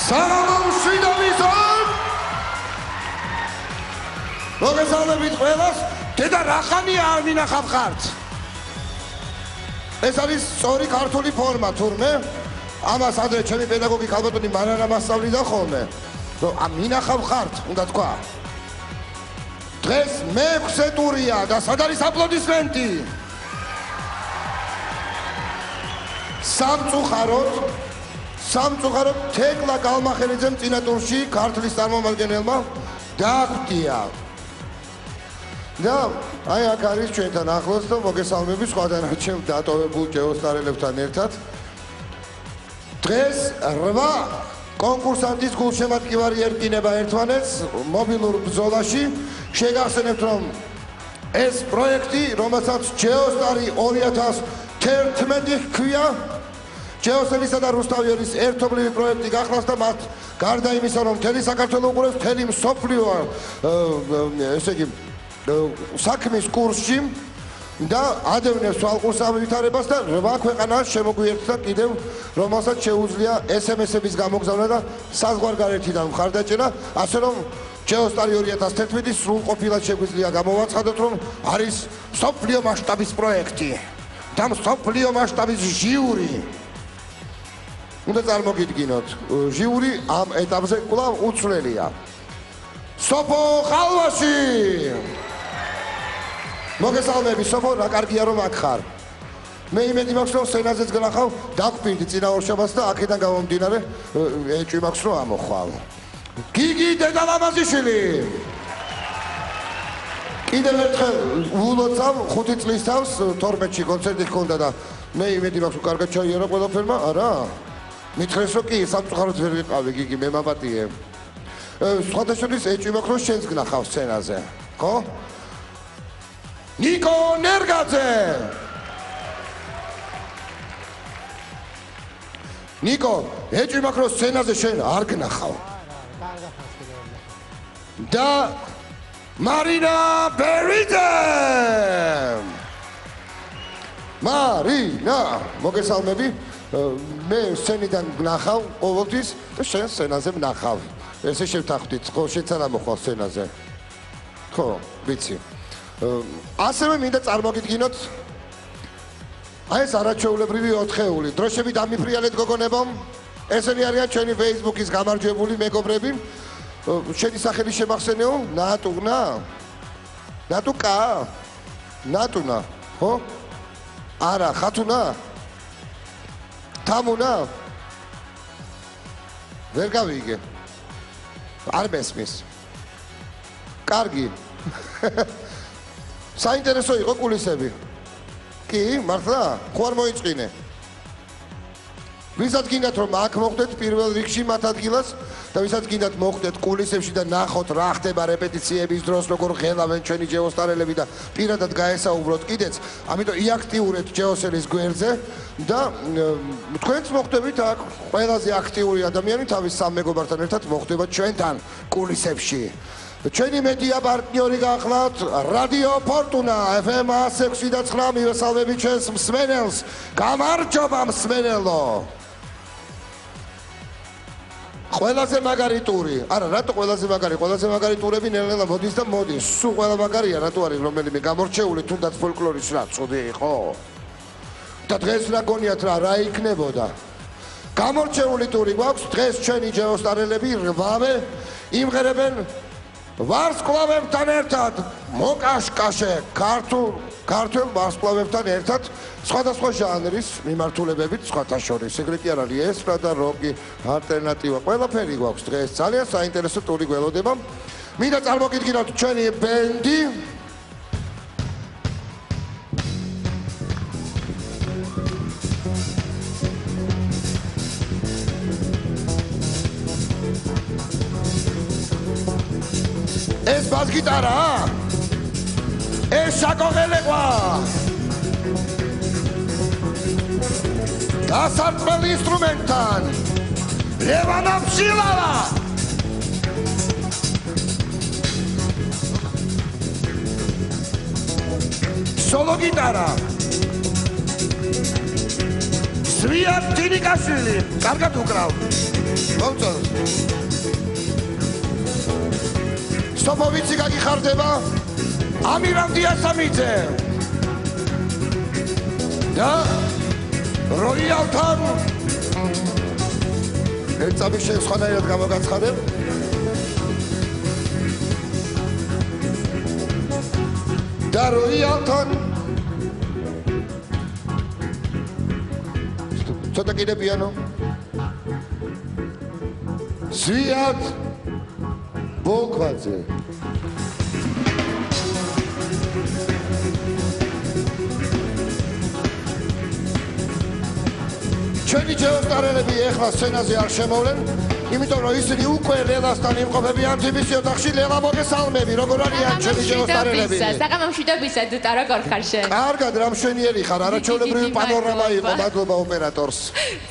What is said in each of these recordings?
საღამოში დავიზარ მოგესალმებით ყველას დედა რახანია არ მინახავ ხართ ეს არის სწორი ქართული ფორმა თურმე ამას ადრე ჩემი პედაგოგი ქალბატონი მანანა მასწავლიდა ხოლმე რომ მინახავ ხართ უნდა თქვა დღეს მე-6 ტურია და სად არის აპლოდისმენტი სამწუხაროდ თეკლა გალმახელიძემ წინა ტურში ქართლის წარმომადგენელმა დააგვდია და აი აქ არის ჩვენთან ახლოს და მოგესალმები სხვა დანარჩენ დატოვებულ ჯეოსტარელებთან ერთად დღეს 8 კონკურსანტის გულშემატკივარი ერკინება ერთმანეთს მობილურ ბრძოლაში შეგახსენებთ რომ ეს პროექტი რომელსაც ჯეოსტარი 2011 ჰქვია ჯეოსელისა და რუსთავიელის ერთობლივი პროექტი გახლავს და მათ გარდა იმისა რომ მთელი საქართველო უყურებს მთელი მსოფლიო ესე იგი საქმის კურსში და ადევნებს თვალყურს ვითარებას და 8 ქვეყანას შემოგვიერთდა კიდევ რომელსაც შეუძლია SMS-ების გამოგზავნა და საზღვარგარეთიდან მხარდაჭერა ასე რომ ჯეოსტარი 2011 სრულყოფილად შეგვიძლია გამოვაცხადოთ რომ არის მსოფლიო მასშტაბის პროექტი და მსოფლიო მასშტაბის ჟიური უნდა წარმოგიდგინოთ ჟიური ამ ეტაპზე კვლავ უცვლელია სოფო ხალვაში მოგესალმები სოფო რა კარგია რომ აქ ხარ მე იმედი მაქვს რომ სენაზეც გნახავ დაგვპირდი წინა ორშაბათს და აქედან გამომდინარე ეჭვი მაქვს რომ ამოხვალ გიგი დედალამაზიშვილი კიდევ ერთხელ ულოცავ 5 წლის თავს 12-ში კონცერტი ჰქონდა და მე იმედი მაქვს რომ კარგად ჩაიარა ყველაფერმა არა მითხრეს რომ კი სამწუხაროდ ვერ ვიყავი გიგი მე მაპატიე სხვათა შორის ეჭვი მაქვს რომ შენს გნახავ სცენაზე ხო ნიკო ნერგაძე ნიკო ეჭვი მაქვს რომ სცენაზე შენ არ გნახავ და მარინა ბერიძე მარინა მოგესალმები მე სცენიდან ვნახავ ყოველთვის და შენ სცენაზე ვნახავ ესე შევთანხმდით ხო შენც არ მოხვალ სცენაზე ხო ვიცი ასევე მინდა წარმოგიდგინოთ აი ეს არაჩვეულებრივი 4-ხეული დროშები დამიფრიალეთ გოგონებო ესენი არიან ჩვენი Facebook-ის გამარჯვებული მეგობრები შენი სახელი შემახსენეო ნატუნა ნატუკა ნატუნა ხო არა ხათუნა თამუნა ვერ გავიგე არ მესმის კარგი საინტერესო იყო კულისები კი მართლა ხო არ მოიწყინე ვისაც გინდათ რომ აქ მოხვდეთ პირველ რიგში მათ ადგილას და ვისაც გინდათ მოხვდეთ კულისებში და ნახოთ რა ხდება რეპეტიციების დროს როგორ ღელავენ ჩვენი ჯეოსტარელები და პირადად გაესაუბროთ კიდეც ამიტომ იაქტიურეთ ჯეოსელის გვერდზე და თქვენც მოხვდებით აქ ყველაზე აქტიური ადამიანი თავის სამ მეგობართან ერთად მოხვდება ჩვენთან კულისებში ჩვენი მედია პარტნიორი გახლავთ რადიო ფორტუნა FM 106.9 მივესალმებით ჩვენს მსმენელს გამარჯობა მსმენელო ყველაზე მაგარი ტური არა რატო ყველაზე მაგარი ტურები ნელ-ნელა მოდის და მოდის სულ ყველა მაგარია რატო არის რომელიმე გამორჩეული თუნდაც ფოლკლორის რა წოდი იყო და დღეს რა გონიათ რა იქნებოდა გამორჩეული ტური გვაქვს დღეს ჩვენი ჯეოსტარელები 8-ე იმღერებენ ვარსკვლავებთან ერთად მოკაშკაშე ქართულ ვარსკვლავებთან ერთად სხვადასხვა ჟანრის მიმართულებებით სხვათა შორის ეგრე კი არ არის ესტრადა როკი ალტერნატივა ყველაფერი გვაქვს დღეს ძალიან საინტერესო ტური გველოდება მინდა წარმოგიდგინოთ ჩვენი ბენდი ეს ბას-გიტარა ეს შაკოღელეყვა გასარტყმელ ინსტრუმენტთან ლევანა ფშილავა სოლო გიტარა სვიატ ჯინიკაშვილი კარგად უკრავ მომწონს სტოპოვიცი გაგიხარდება ამირამ დიასამიძე და როიალთან ერთწამის სხვანაირად გამოგაცხადებ და როიალთან ცოტა კიდე პიანო ზვიად ბოქვაძე ჩვენი ჯეოსტარელები ეხლა სცენაზე არ შემოვლენ იმიტომ რომ ისინი უკვე ლელასთან იმყოფებიან თბილისის ოთახში ლელა მოგესალმები როგორ არიან ჩვენი ჯეოსტარელები საღამომშვიდობისა დუტა როგორ ხარ შენ კარგად რა მშვენიერი ხარ არაჩვეულებრივი პანორამა იყო მადლობა ოპერატორს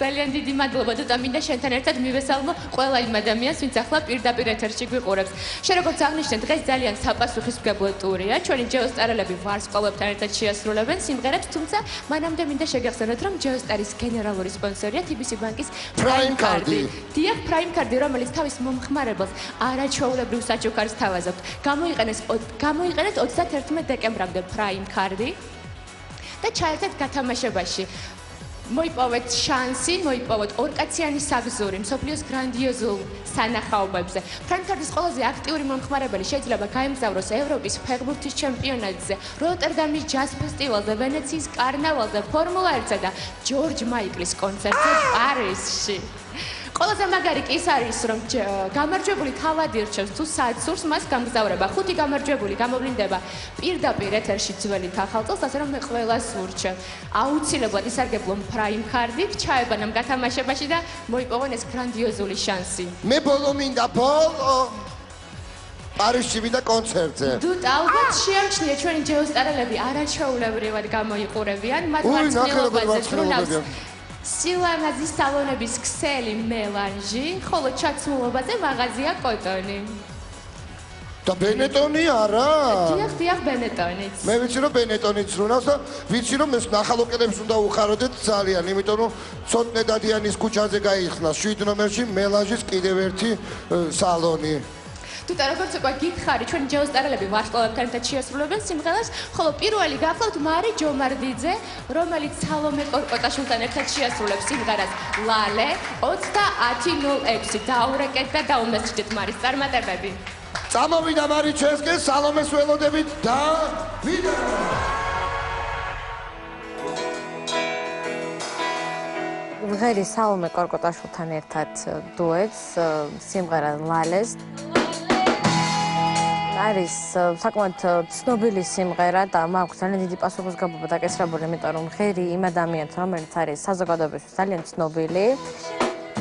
ძალიან დიდი მადლობა დუტა მინდა შენთან ერთად მივესალმო ყველა იმ ადამიანს ვინც ახლა პირდაპირ ეთერში გვიყურებს შენ როგორც აღნიშნე დღეს ძალიან საპასუხისმგებლო ტურია ჩვენი ჯეოსტარელები ვარსკვლავებთან ერთად შეასრულებენ სიმღერებს თუმცა მანამდე მინდა შეგახსენოთ რომ ჯეოსტარის გენერალური სპონსორია TBC ბანკის Prime Card-ი. დიახ Prime Card-ი რომელიც თავის მომხმარებელს არაჩვეულებრივ საჩუქარს თავაზობთ გამოიყენეთ 31 დეკემბრამდე Prime Card-ი და ჩაერთეთ გათამაშებაში მოიპოვეთ შანსი, მოიპოვოთ ორკაციანი საგზური მსოფლიოს გრანდიოზულ სანახაობებზე. Prime Card-ის ყველაზე აქტიური მომხმარებელი შეიძლება გაემგზავროს ევროპის ფეხბურთის ჩემპიონატზე, როტერდამის ჯაზ ფესტივალზე, ვენეციის კარნავალზე, ფორმულა 1-ზე და ჯორჯ მაიკლის კონცერტზე პარიზში. ყველაზე მაგარი კი ის არის, რომ გამარჯვებული თავად ირჩევს თუ სად სურს მას გამგზავრება. 5 გამარჯვებული გამოვლინდება პირდაპირ ეთერში ძველი ახალწელს, ასე რომ მე ყველას ვურჩევ. აუცილებლად ისარგებლონ Prime Card-ით, ჩაებან ამ გათამაშებაში და მოიპოვონ ეს გრანდიოზული შანსი. მე ბოლო მინდა პარიზში მინდა კონცერტზე. დუტა, ალბათ შეამჩნია ჩვენი ჯეოსტარელები არაჩვეულებრივად გამოიყურებიან, მათ მარცხნილობაზე ბრუნავს სილანაზის სალონების ქსელი მელანჟი, ხოლო ჩაცმულობაზე მაღაზია კოტონი. და ბენეტონი არა? დიახ, ბენეტონიც. მე ვიცი რომ ბენეტონიც ბრუნავს და ვიცი რომ ეს ნახალოკელებს უნდა უხაროდეთ ძალიან, იმიტომ რომ ცოტნე დადიანის ქუჩაზე გაიხსნა 7 ნომერში მელანჟის კიდევ ერთი სალონი. თუმცა როგორც უკვე გითხარი, ჩვენი ჯეოსტარელები ვარსკვლავებთან ერთად შეასრულებენ სიმღერას, ხოლო პირველი გახლავთ მარი ჯომარდიძე, რომელიც სალომე კორკოტაშვილთან ერთად შეასრულებს სიმღერას ლალე 30:06. დაურეკეთ და დაუმესჯდეთ მარის წარმატებები. წამოვიდა მარი ჩვენსკენ სალომეს ველოდებით და ვიდა ვღერი სალომე კორკოტაშვილთან ერთად დუეტს სიმღერა ლალეს არის საკმაოდ ცნობილი სიმღერა და მაქვს ძალიან დიდი პასუხისმგებლობა დაკისრებული, იმიტომ რომ ღერი იმ ადამიანს, რომელიც არის საზოგადოებისთვის ძალიან ცნობილი.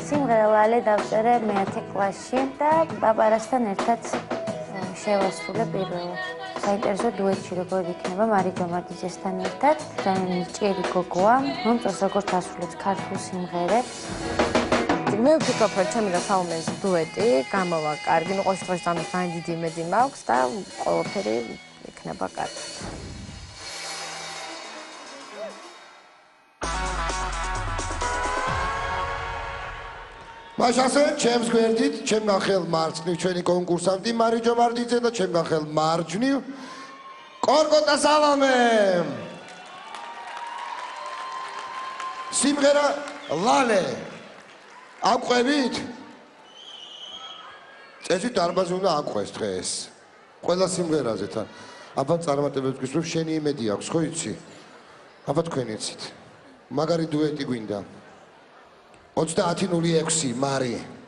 სიმღერა ლალე დავწერე მე-10 კლასში და პაპარასთან ერთად შევასრულე პირველად. საინტერესო დუეტში როგორ იქნება მარი ჯომარდიძესთან ერთად. ძალიან ჭირი გოგოა, მომწონს როგორც ასრულებს ქართულ სიმღერებს. მე ვფიქრობ, რომ ჩემი და სალომეს დუეტი გამოვა კარგი, ყოველ შემთხვევაში ამის ძალიან დიდი იმედი მაქვს და ყველაფერი იქნება კარგი. მაშასე ჩემს გვერდით, ჩემგან ხელ მარცხნივ ჩვენი კონკურსანტი მარი ჯომარდიძე და ჩემგან ხელ მარჯვნივ კორკოტა სალომე. სიმღერა ლალე. აყვებით? წესით დარბაზი უნდა აყვეს დღეს. ყველა სიმღერაზე თან. აბა წარმატებებს გისურვებ, შენი იმედი აქვს, ხო იცი? აბა თქვენ იცით. მაგარი დუეტი გვინდა. 30:06 მარი.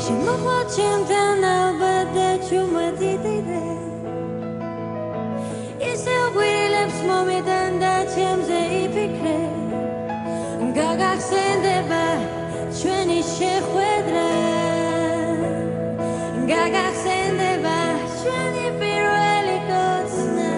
შემოხვაჩენთან ალბათ და ჩუმადიდიდე ისევ გვირილებს მომიდან და ჩემზე იფიქრე გაგახსენდება ჩვენი შეხვედრა გაგახსენდება ჩვენი პირველი კოცნა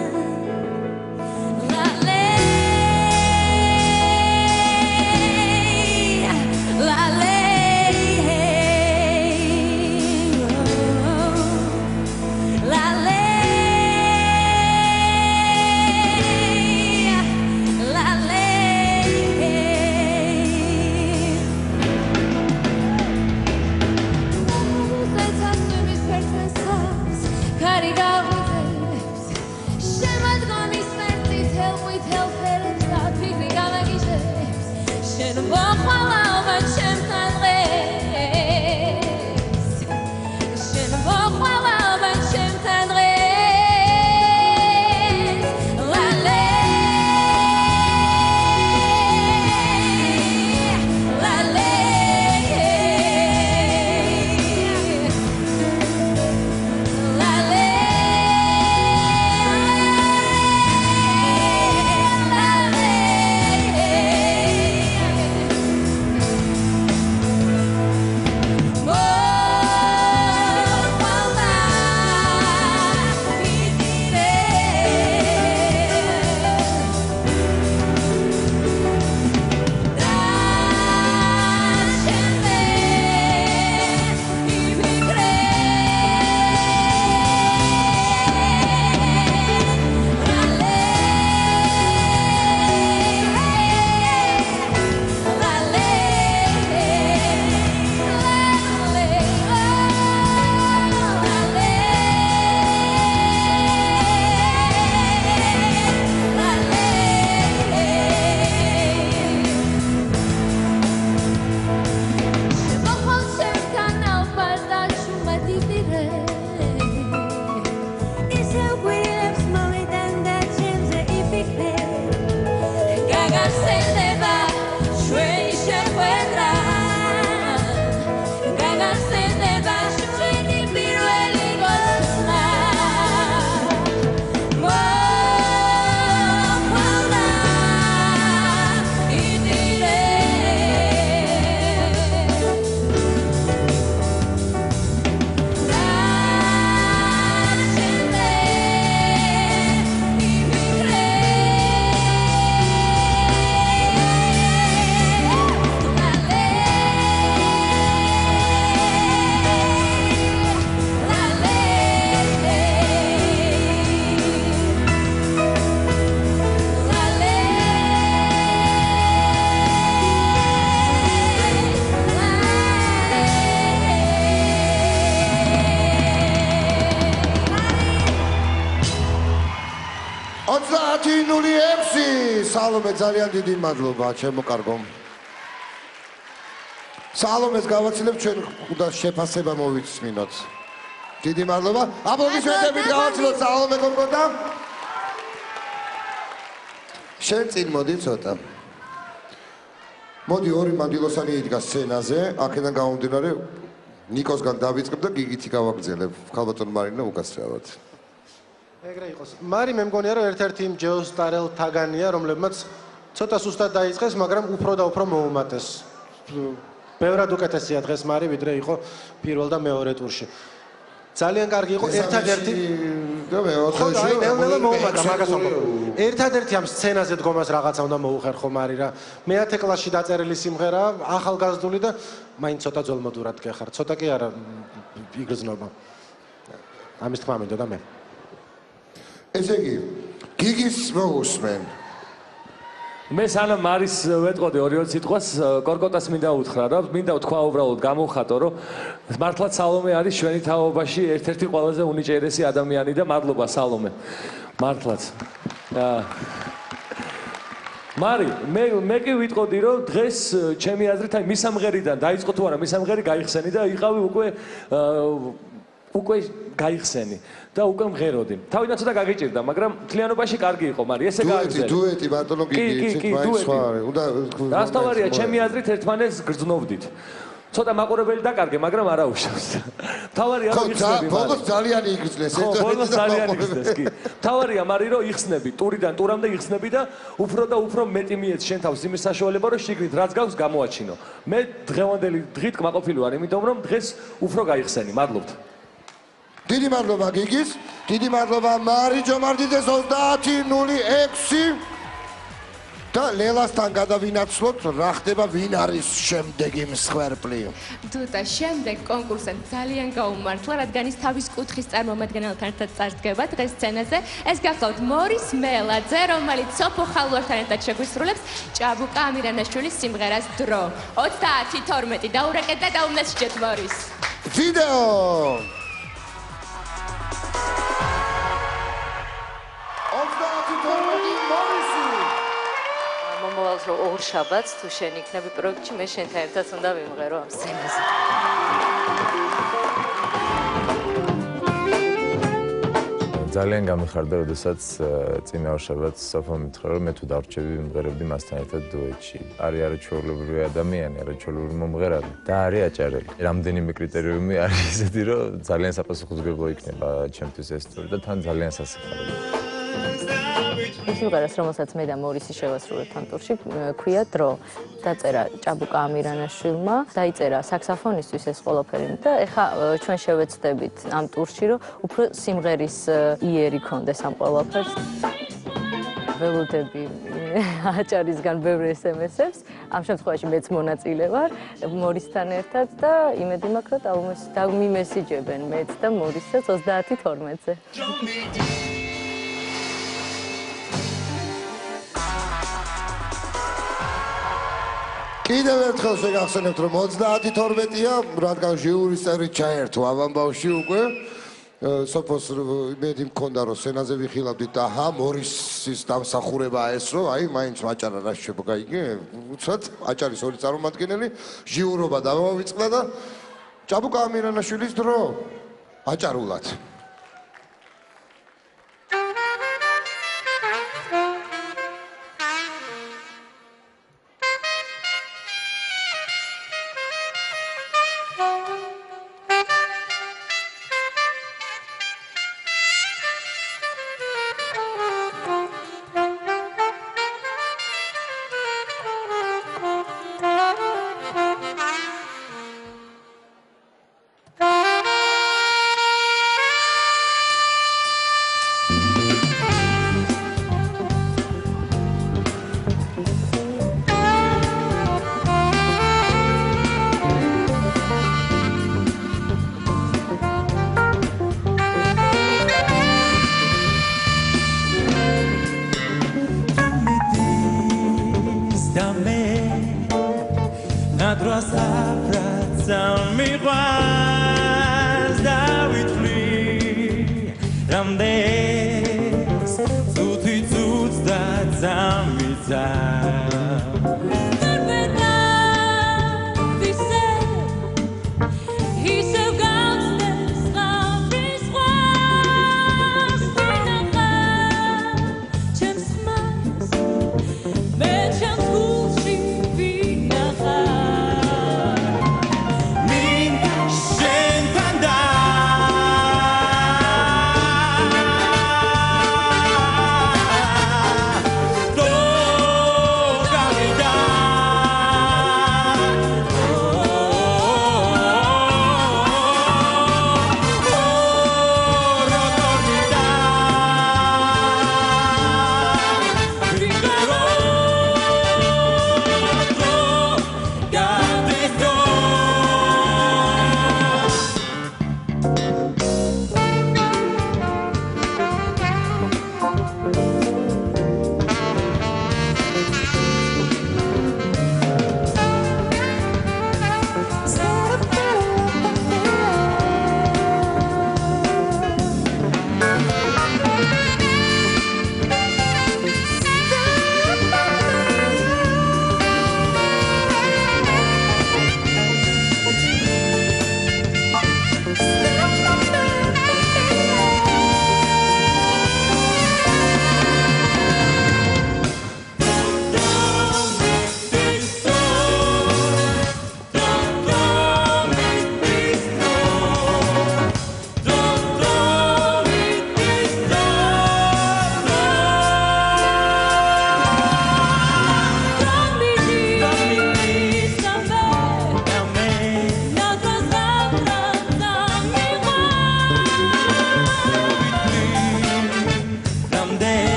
სალომე ძალიან დიდი მადლობა ჩემო კარგო. სალომეს გავაცილებ ჩვენ და შეფასება მოვიცმინოთ. დიდი მადლობა. აპლოდისმენტებით გავაცილოთ სალომე გოგონდა. შენ წინ მოდი ცოტა. მოდი ორი მანდილოსანი იდგა სცენაზე, აქედან გამომდინარე ნიკოსგან დავიწყებ და გიგითი გავაგზელებ. ქალბატონ მარინა უკაცრავად. ეგრე იყოს. მარი მე მგონია რომ ერთ-ერთი იმ ჯეოსტარელ თაგანია, რომლებმაც ცოტა სუსტად დაიწყეს, მაგრამ უფრო და უფრო მოუმატეს. ბევრად უკეთესია დღეს მარი, ვიდრე იყო პირველ და მეორე ტურში. ძალიან კარგი იყო ერთადერთი და მეოთხეში ნელ-ნელა მოუმატა მაგას ვამბობ. ერთადერთი ამ სცენაზე დგომას რაღაცა უნდა მოუხერხო მარი რა. მეათე კლასში დაწერილი სიმღერა, ახალგაზრდული და მაინც ცოტა ძველმოდურად გეხარ. ცოტა კი არა იგრძნობა. ამის თქმა მინდოდა მე. ესე იგი, გიგის მოусმენ. მე სანამ მარის ვეტყოდი ორი-ორი სიტყვას, კორკოტას მინდა უთხრა რა, მინდა ვთქვა უბრალოდ გამოვხატო, რომ მართლაც სალომე არის ჩვენი თაობაში ერთ-ერთი ყველაზე უნიჭიერესი ადამიანი და მადლობა სალომე. მართლაც. მარი, მე კი ვიტყოდი, რომ დღეს ჩემი აზრით აი მის სამღერიდან დაიწყო თუ არა, მის სამღერი გაიხსენი და იყავი უკვე გაიხსენი და უკვე მღეროდი. თავიდან ცოტა გაგიჭირდა, მაგრამ თლიანობაში კარგი იყო, მარი, ესე გაიგზავნე. დუეტი ბატონო გიგი, მაინც სხვა არის. დასტოვარია, ჩემი აზრით ერთმანეთს გრძნობდით. ცოტა მაყურებელი დაკარგე, მაგრამ არა უშავს. თავარია რომ იხსნები. ბოლოს ძალიან იგრძნეს, ბოლოს ძალიან იგრძნეს, კი. თავარია, მარი, რომ იხსნები, ტურიდან ტურამდე იხსნები და უფრო და უფრო მეტი მიეც შენ თავს იმის საშუალება, რომ შიგნით რაც გაქვს გამოაჩინო. მე დღევანდელი დღით კმაყოფილი ვარ, იმიტომ რომ დღეს უფრო გაიხსენი. მადლობთ. დიდი მადლობა გიგის, დიდი მადლობა მარი ჯომარდიძეს 30-06 და ლელასთან გადავინაცვლოთ რა ხდება ვინ არის შემდეგი მსხვერპლი. თუთა შემდეგ კონკურსთან ძალიან გაუმართლა, რადგან ის თავის კუთხის წარმომადგენელთან ერთად წარდგება დღეს სცენაზე. ეს გახლავთ მორის მელაძე, რომელიც სოფო ხალვართან ერთად შეგვისრულებს ჭაბუკა ამირანაშვილის სიმღერას დრო. 30-12 დაურეკეთ და დაუნაცჭეთ მორის. ვიდეო მომავალს რო ორ შაბათს თუ შენ იქნები პროექტში, მე შენთან ერთად უნდა ვიმღერო ამ სცენაზე. ძალიან გამიხარდა, როდესაც წინა ორ შაბათს სოფომ მითხრა, რომ მე თუ დავრჩები ვიმღერებდი მასთან ერთად დუეტში. არის არაჩვეულებრივი ადამიანი, არაჩვეულებრივი მომღერალი და არის აჭარელი. რამდენიმე კრიტერიუმი არის ისეთი, რომ ძალიან საპასუხისმგებლო იქნება ჩემთვის ეს ტური და თან ძალიან სასიხარულო. ის სიმღერას, რომელსაც მე და მორისი შევასრულებთ ამ ტურში, ქვია დრო. დაწერა ჭაბუკა ამირანაშვილმა, დაიწერა საქსაფონისტვის ეს ყველაფერი და ეხა ჩვენ შევეცდებით ამ ტურში, რომ უფრო სიმღერის იერი ქონდეს ამ ყველაფერს. ველოდები აჭარისგან ბევრ SMS-ებს, ამ შემთხვევაში მეც მონაწილე ვარ მორისთან ერთად და იმედი მაქვს, რომ ალბომს დამიმესიჯებენ მეც და მორისაც 30-12-ზე. კიდევ ერთხელ შეგახსენებთ, რომ 30-12-ია, რადგან ჟიურის წევრით ჩაერთო ამ ბავშვი უკვე. სოფოს იმედი მქონდა, რომ სცენაზე ვიხილავდით და აჰა, მორისის დამსახურებაა ეს, რომ აი, მაინც აჭარა რა შეგვიგა იგი, უცბად აჭარის ორი წარმომადგენელი, ჟიურობა დავავიწყდა და ჭაბუკა ამირანაშვილის დრო აჭარულად. მიყვანს დავითვლი რამდენს ცუთი ცუც და ძამიძა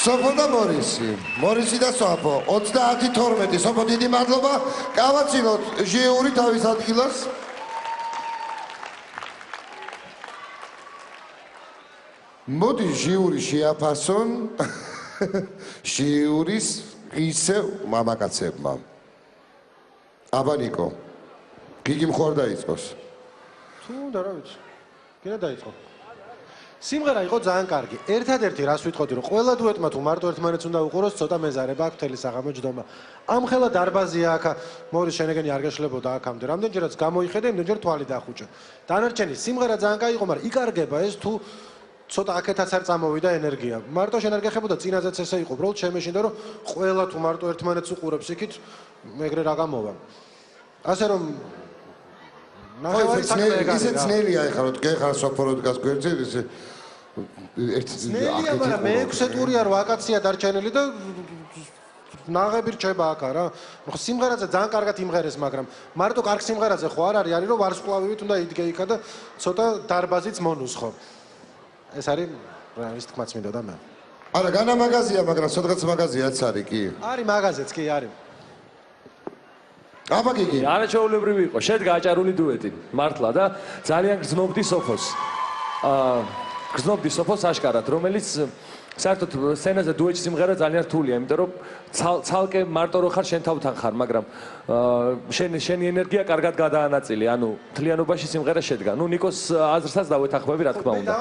სოფო და მორისი. მორისი და სოფო. 30-12. სოფო დიდი მადლობა. გავაცილოთ ჟიური თავის ადგილას. მოდი ჟიური შეაფასონ ჟიურის ისევ მამაკაცებმა. აბა ნიკო. გიგი მხარ დაიწყოს. თუ და რა ვიცი. კიდე დაიწყო. სიმღერა იყო ძალიან კარგი. ერთადერთი რას ვიტყოდი რომ ყველა დუეტმა თუ მარტო ერთმანეთს უნდა უყუროს, ცოტა მეზარება აქვს თელი საღამო ჯდომა. ამ ხელა დარბაზია აქ, მორის შენეგენი არ გაშლებოდა აქამდე. რამდენჯერაც გამოიხედე, იმდენჯერ თვალი დახუჭა. დანარჩენი სიმღერა ძალიან კაი იყო, მაგრამ იკარგება ეს თუ ცოტა აქეთაც არ წამოვიდა ენერგია. მარტო შენ არ გეხებოდა წინაზეც ესე იყო. უბრალოდ შემეშინდა რომ ყველა თუ მარტო ერთმანეთს უყურებს იქით, მეგრე რა გამოვა. ასე რომ ისე ძნელია ეხლა რომ გეხარ სოფოროდკას გვერდზე ისე ძნელია, მაგრამ მეექვსე ტურია რო აკაცია დარჩენილი და ნაღები რჩება აქ რა. ხო სიმღერაზე ძალიან კარგად იმღერეს, მაგრამ მარტო კარგ სიმღერაზე ხო არ არის, არის რომ ვარსკვლავივით უნდა იდგე იქა და ცოტა დარბაზიც მონუსხო. ეს არის რა ის თქმაც მინდოდა მე. არა, განა მაღაზია, მაგრამ სადღაც მაღაზიაც არის კი. არის მაღაზიაც კი არის. აბა გიგი. არაჩვეულებრივი იყო, შედგა აჭარული დუეტი, მართლა და ძალიან გრძნობდი სოფოს. გრძნობდი სოფოს აშკარად, რომელიც საერთოდ სცენაზე დუეტში სიმღერა ძალიან რთულია, იმიტომ რომ ცალკე მარტო რო ხარ შენ თავთან ხარ, მაგრამ შენი ენერგია კარგად გადაანაწილი, ანუ მთლიანობაში სიმღერა შედგა. ნუ ნიკოს აზრსაც დავეთანხმები, რა თქმა უნდა.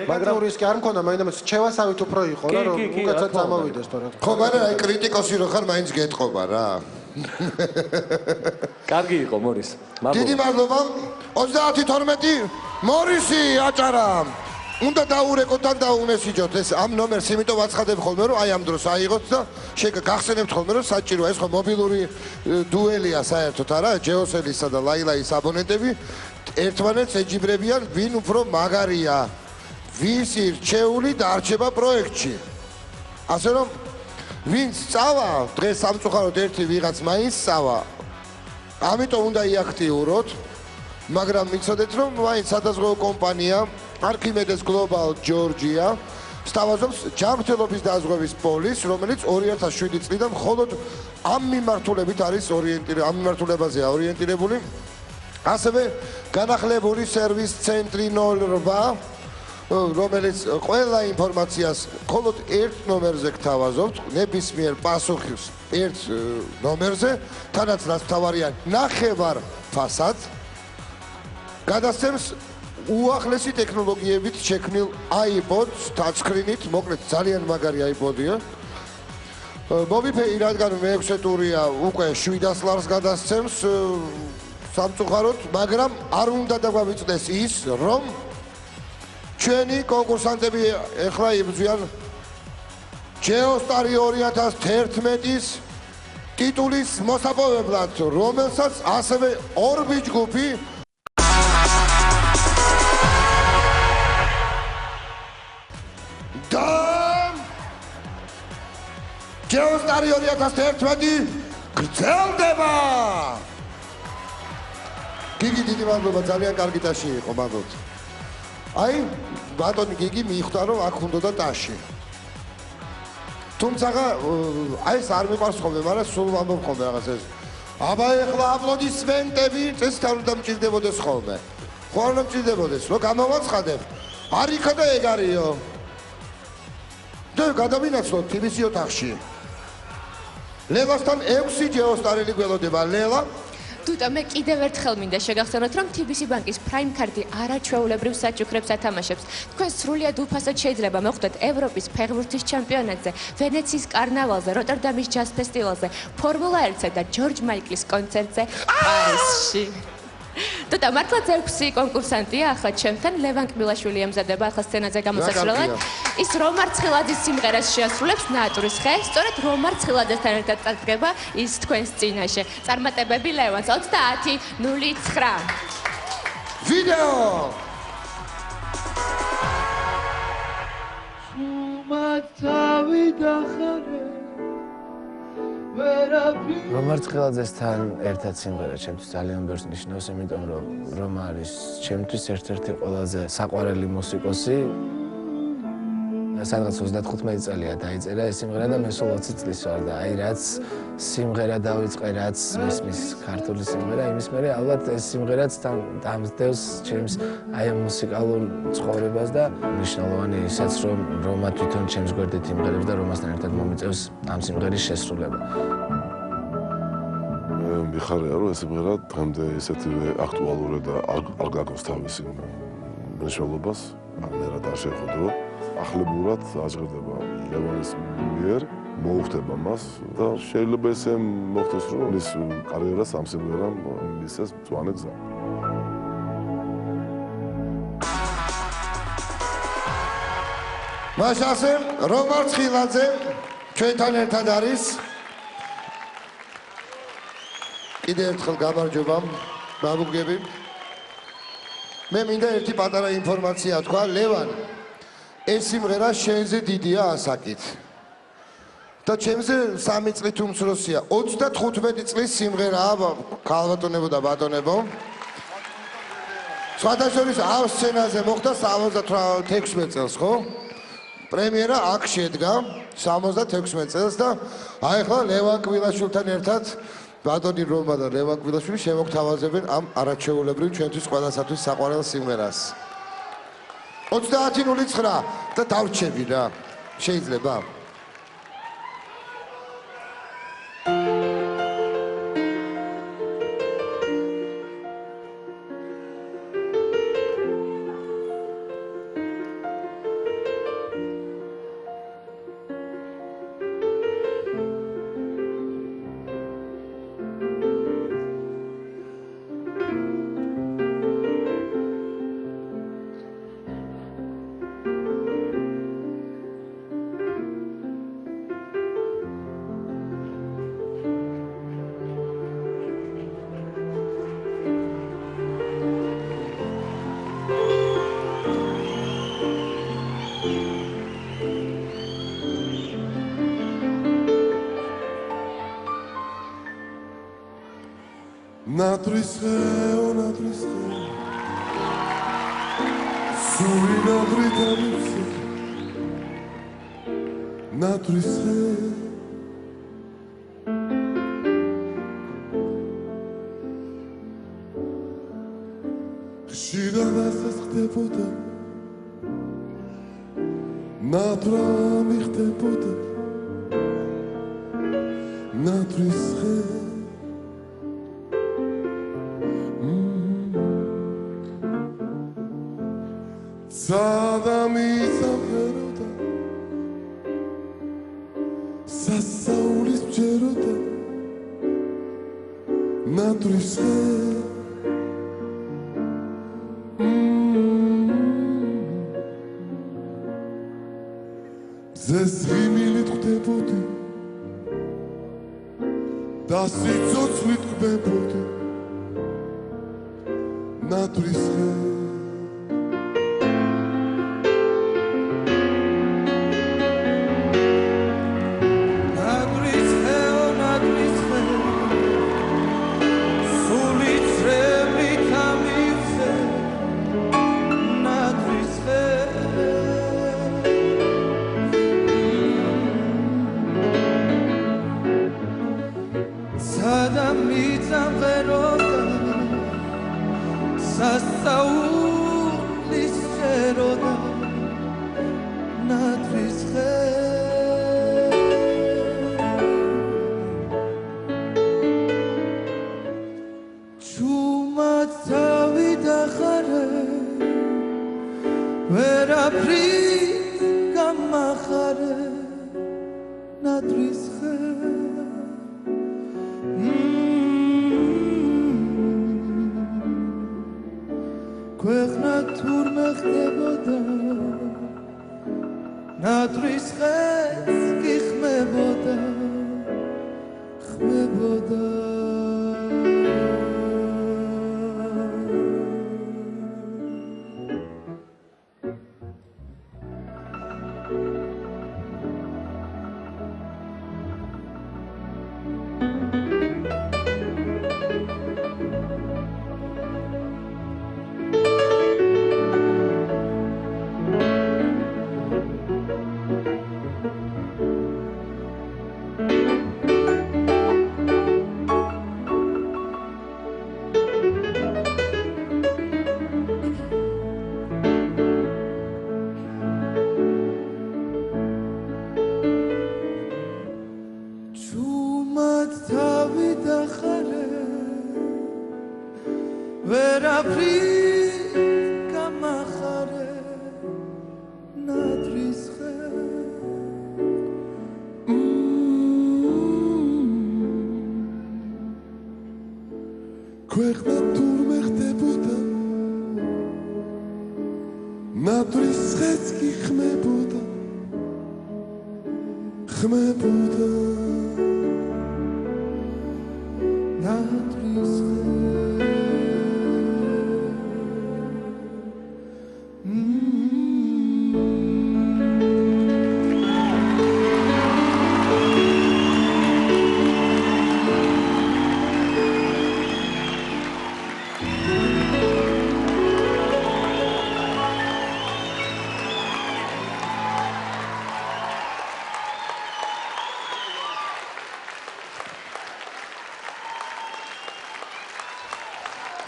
მაგრამ რისკი არ მქონდა, მაინც ჩევასავით უფრო იყო რა, რომ უკაცრავად წამოვიდეს თორე. ხო, მაგრამ აი კრიტიკოსი რო ხარ, მაინც გეტყობა რა. კარგი იყო მორის. დიდი მადლობა. 30-12 მორისი აჭარა. უნდა დაურეკოთ ან დაუნესიჯოთ ეს ამ ნომერს, იმიტომ ვაცხადებ ხოლმე რომ აი ამ დროს აიღოთ და გახსენებთ ხოლმე რომ საჭიროა ეს ხო მობილური დუელია საერთოდ არა, ჯეოსელისა და ლაილაის აბონენტები ერთმანეთს ეჯიბრებიან ვინ უფრო მაგარია, ვისი რჩეული დარჩება პროექტში. ასე რომ ვინც სწავა, დღეს სამწუხაროდ ერთი ვიღაც მაინც სწავა. ამიტომ უნდა იაქტიუროთ, მაგრამ მიცოდეთ რომ მაინც სადაზღვევო კომპანია Archimedes Global Georgia სთავაზობს ჯანმრთელობის დაზღვევის პოლის, რომელიც 2007 წლიდან მხოლოდ ამ მიმართულებით არის ამ მიმართულებაზეა ორიენტირებული. ასევე განახლებული სერვის ცენტრი 08, რომელიც ყველა ინფორმაციას მხოლოდ ერთ ნომერზე გთავაზობთ, ნებისმიერ პასუხს ერთ ნომერზე, თანაც რაც მთავარია ნახევარ ფასად გადასცემს უახლესი ტექნოლოგიებით შექმნილ iPod-ს touchscreen-ით, მოკლედ ძალიან მაგარი iPod-ია. მოვიფეი, რადგან მე-6 ტურია უკვე 700 ლარს გადასცემს სამწუხაროდ, მაგრამ არ უნდა დაგვავიწყდეს ის, რომ ჩვენი კონკურსანტები ეხლა იბრძვიან GeoStar 2011-ის ტიტულის მოსაპოვებლად, რომელსაც ასევე ორბი ჯგუფი და GeoStar 2011 გრძელდება. გიგი დიდი მადლობა, ძალიან კარგი ტაში იყო, მადლობთ. აი, ბატონი გიგი მიხვდა რომ აქ უნდა ტაში. თუმცა აი ეს არ მიყვარს ხოლმე, მაგრამ სულ ვამბობ ხოლმე რაღაც ეს. აბა ეხლა აპლოდისმენტები წესთან უნდა მჭირდებოდეს ხოლმე. ხო არ უნდა მჭირდებოდეს, რომ გამოვაცხადებ. არ იქა და ეგ არისო. და გადავინაცვლოთ TBC ოთახში. ლელასთან 6 GeoStar-ელი გველოდება. ლელა თუმცა მე კიდევ ერთხელ მინდა შეგახსენოთ, რომ TBC ბანკის Prime Card-ი არაჩვეულებრივ საჩუქრებს ათამაშებს. თქვენ სრულიად უფასოდ შეიძლება მოხვდეთ ევროპის ფეხბურთის ჩემპიონატზე, ვენეციის კარნავალზე, როტერდამის ჯაზ ფესტივალზე, ფორმულა 1-ზე და ჯორჯ მაიკლის კონცერტზე პარიზში. თუმცა მართლაც 6 კონკურსანტია ახლა ჩემთან, ლევან კბილაშვილი ემზადება ახლა სცენაზე გამოსასვლელად. ის რომარ ცხილაძის სიმღერას შეასრულებს ნატურის ხე, სწორედ რომარ ცხილაძესთან ერთად წარდგება ის თქვენს წინაშე. წარმატებები ლევანს 30-09. ვიდეო შუმათავი დახარე რომარ ცხილაძესთან ერთად სიმღერა ჩემთვის ძალიან ბევრს ნიშნავს, იმიტომ რომ არის ჩემთვის ერთ-ერთი ყველაზე საყვარელი მუსიკოსი. სადღაც 35 წელია დაიწერა ეს სიმღერა და მე სულ 20 წლის ვარ და აი რაც სიმღერა დავიწყე, რაც მის ქართული სიმღერა, იმის მერე ალბათ ეს სიმღერაც დამძდევს ჩემს აი ამ მუსიკალურ ცხოვრებას და მნიშვნელოვანი ისაც რომ რომა თვითონ ჩემს გვერდით იმღერებს და რომასთან ერთად მომიწევს ამ სიმღერის შესრულება. მიხარია რომ ეს სიმღერა დღემდე ისეთივე აქტუალურია და არ გაგავს თავისი მნიშვნელობას, ამერად არ შეხვდრო. ახლებურად აჟღერდება ლევანის მიერ, მოუხდება მას და შეიძლება ესე მოხდეს, რომ ის კარიერას ამ სიმღერამ მისცეს მწვანე გზა. მაშასე რომარ ცხილაძე ჩვენთან ერთად არის. კიდევ ერთხელ გამარჯობა, მამუკები. მე მინდა ერთი პატარა ინფორმაცია თქვა, ლევან. ეს სიმღერა შენზე დიდია ასაკით. და ჩემზე 3 წლით უმცროსია. 35 წლის სიმღერაა, ქალბატონებო და ბატონებო. სხვადასხვა ამ სცენაზე მოხდა 76 წელს, ხო? პრემიერა აქ შედგა 76 წელს და აი ახლა ლევან კბილაშვილთან ერთად ბატონი რომა და ლევან კბილაშვილი შემოგთავაზებენ ამ არაჩვეულებრივ ჩვენთვის ყველასათვის საყვარელ სიმღერას. 30-09 და დავრჩები რა. შეიძლება?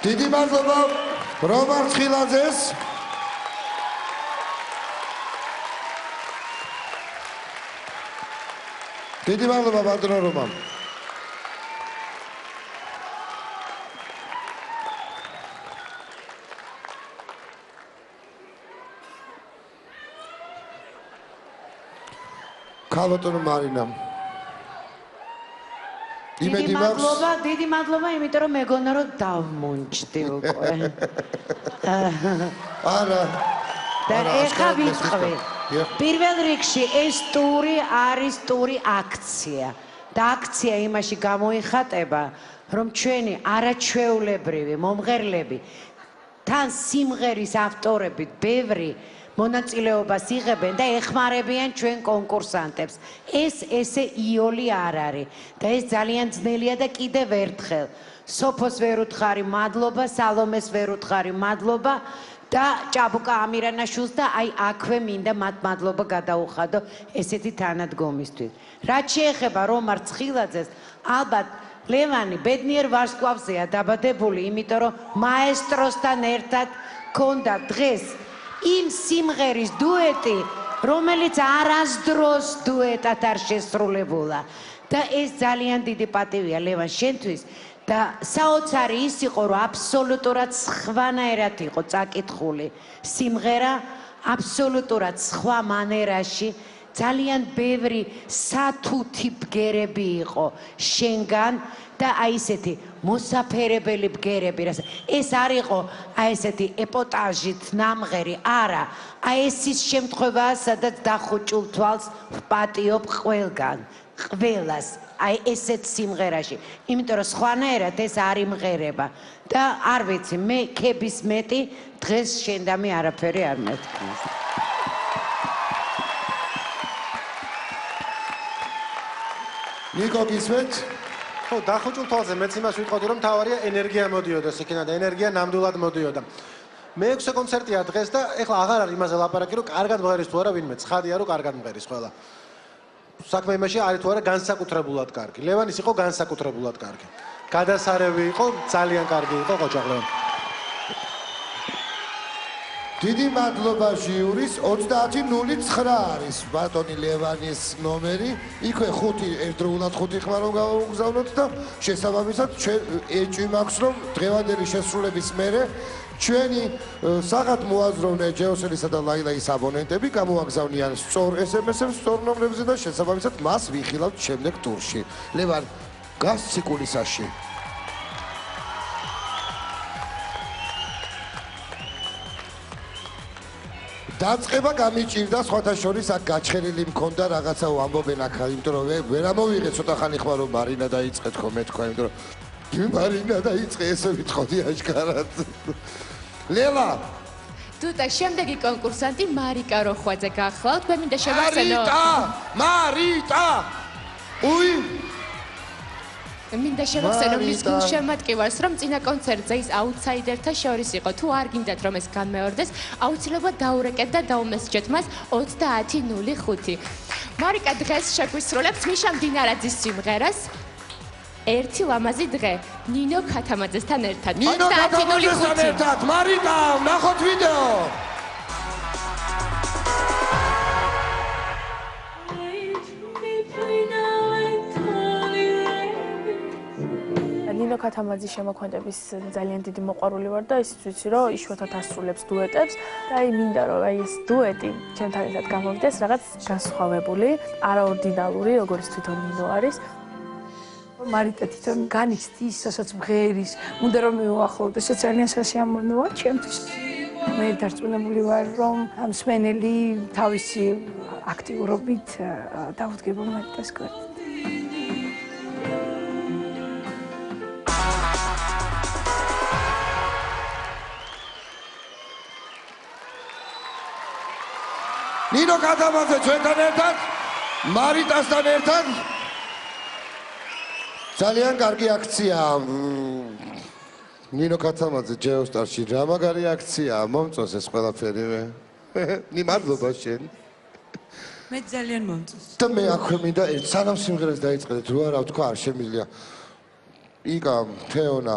დიდი მადლობა რომარ ცხილაძეს. დიდი მადლობა ბატონო რომამ. ქალბატონო მარინამ. იმედი მაქვს. დიდი მადლობა, იმიტომ რომ მეგონა რომ დავმუნჯდი უკვე. არა. და ეხა ვიტყვი. პირველ რიგში ეს ტური არის ტური აქცია. და აქცია იმაში გამოიხატება, რომ ჩვენი არაჩვეულებრივი მომღერლები თან სიმღერის ავტორებით ბევრი მონაწილეობას იღებენ და ეხმარებიან ჩვენ კონკურსანტებს. ეს ესე იოლი არ არის და ეს ძალიან ძნელია და კიდევ ერთხელ სოფოს ვერ უთხარი მადლობა, სალომეს ვერ უთხარი მადლობა და ჭაბუკა ამირანაშვილს და აი აქვე მინდა მათ მადლობა გადაუხადო ესეთი თანადგომისთვის. რაც შეეხება რომარ ცხილაძეს, ალბათ ლევანი ბედნიერ ვარსკვლავზეა დაბადებული, იმიტომ რომ მაესტროსთან ერთად ქონდა დღეს იმ სიმღერის დუეტი, რომელიც არასდროს დუეტად არ შესრულებულა. და ეს ძალიან დიდი პატივია ლევან შენთვის და საოცარი ის იყო, რომ აბსოლუტურად სხვანაირად იყო წაკითხული სიმღერა, აბსოლუტურად სხვა მანერაში, ძალიან ბევრი სათუთი ბგერები იყო შენგან და აი ესეთი მოსაფერებელი ბგერები, ეს არ იყო აი ესეთი ეპოტაჟით ნამღერი, არა, აი ეს ის შემთხვევაა, სადაც დახუჭულ თვალს ვპატიობ ყველგან, ყველას, აი ესეთ სიმღერაში, იმიტომ რომ სხვანაირად ეს არ იმღერება და არ ვიცი, მე ქების მეტი დღეს შენდამი არაფერი არ მეთქმის. ნიკო გისმენთ? ხო, დახუჭულ თვალზე მეც იმას ვიტყოდი, რომ თავარია ენერგია მოდიოდა იქიდან და ენერგია ნამდვილად მოდიოდა. მე-6 კონცერტია დღეს და ეხლა აღარ არის იმაზე ლაპარაკი, რომ კარგად მღერის თუ არა ვინმე, ცხადია რომ კარგად მღერის ყველა. საქმე იმაში არის თუ არა განსაკუთრებულად კარგი. ლევანის იყო განსაკუთრებულად კარგი. გადასარევი იყო, ძალიან კარგი იყო ყოჭაღლევან. დიდი მადლობა ჟიურის 30-09 არის ბატონი ლევანის ნომერი. იქვე 5 ერთდროულად 5 ხმა რომ გავუგზავნოთ და შესაბამისად ჩვენ ეჭვი მაქვს რომ დღევანდელი შესრულების მერე ჩვენი საღად მოაზროვნე ჯეოსელისა და ლაილაის აბონენტები გამოაგზავნიან სწორ SMS-ებს, სწორ ნომრებზე და შესაბამისად მას ვიხილავთ შემდეგ ტურში. ლევან, გას ციკულისაში. დაწყება გამიჭირდა სხვათა შორის აქ გაჩხერილი მქონდა რაღაცა ვამბობენ აქ, იმიტომ რომ ვერ ამოვიღე ცოტა ხანი ხმა რომ მარინა დაიწყე თქო მე თქვა, იმიტომ რომ მარინა დაიწყე ესე ვიტყოდი აშკარად. ლელა თუთა შემდეგი კონკურსანტი მარიკა როხვაძე გახლავთ. მე მინდა შევახსენო მარიტა უი მინდა შევახსენო მის გულშემატკივარს, რომ წინა კონცერტზე ის აუთსაიდერთა შორის იყო. თუ არ გინდათ რომ ეს განმეორდეს, აუცილებლად დაურეკეთ და დაუმესჯეთ მას 30-05. მარიკა დღეს შეგვისრულებს მიშა მდინარაძის სიმღერას ერთი ლამაზი დღე ნინო ქათამაძესთან ერთად. 30-05. მარიკა, ნახოთ ვიდეო. ნინო ქათამაძის შემოქმედების ძალიან დიდი მოყვარული ვარ და ისიც ვიცი, რომ იშვიათად ასრულებს დუეტებს და აი მინდა რომ აი ეს დუეტი ჩემთან ერთად გამოვიდეს რაღაც განსხვავებული, არაორდინალური, როგორც თვითონ ნინო არის. მარიტა თვითონ განიცდის, რასაც მღერის, უნდა რომ მეუახლოვდეს, ძალიან სასიამოვნოა ჩემთვის. მე დარწმუნებული ვარ, რომ ამ მსმენელი თავისი აქტიურობით დაუდგება მარიტას გვერდით. ნინო ქათამაძე ჩვენთან ერთად, მარიტასთან ერთად. ძალიან კარგი აქციაა. ნინო ქათამაძე ჯეოსტარში რა მაგარი აქციაა, მომწონს ეს ყველაფერი. მადლობა შენ. მე ძალიან მომწონს. და მე აქვე მინდა სანამ სიმღერას დაიწყეთ, რო არა ვთქვა, არ შემიძლია. იკა, თეონა,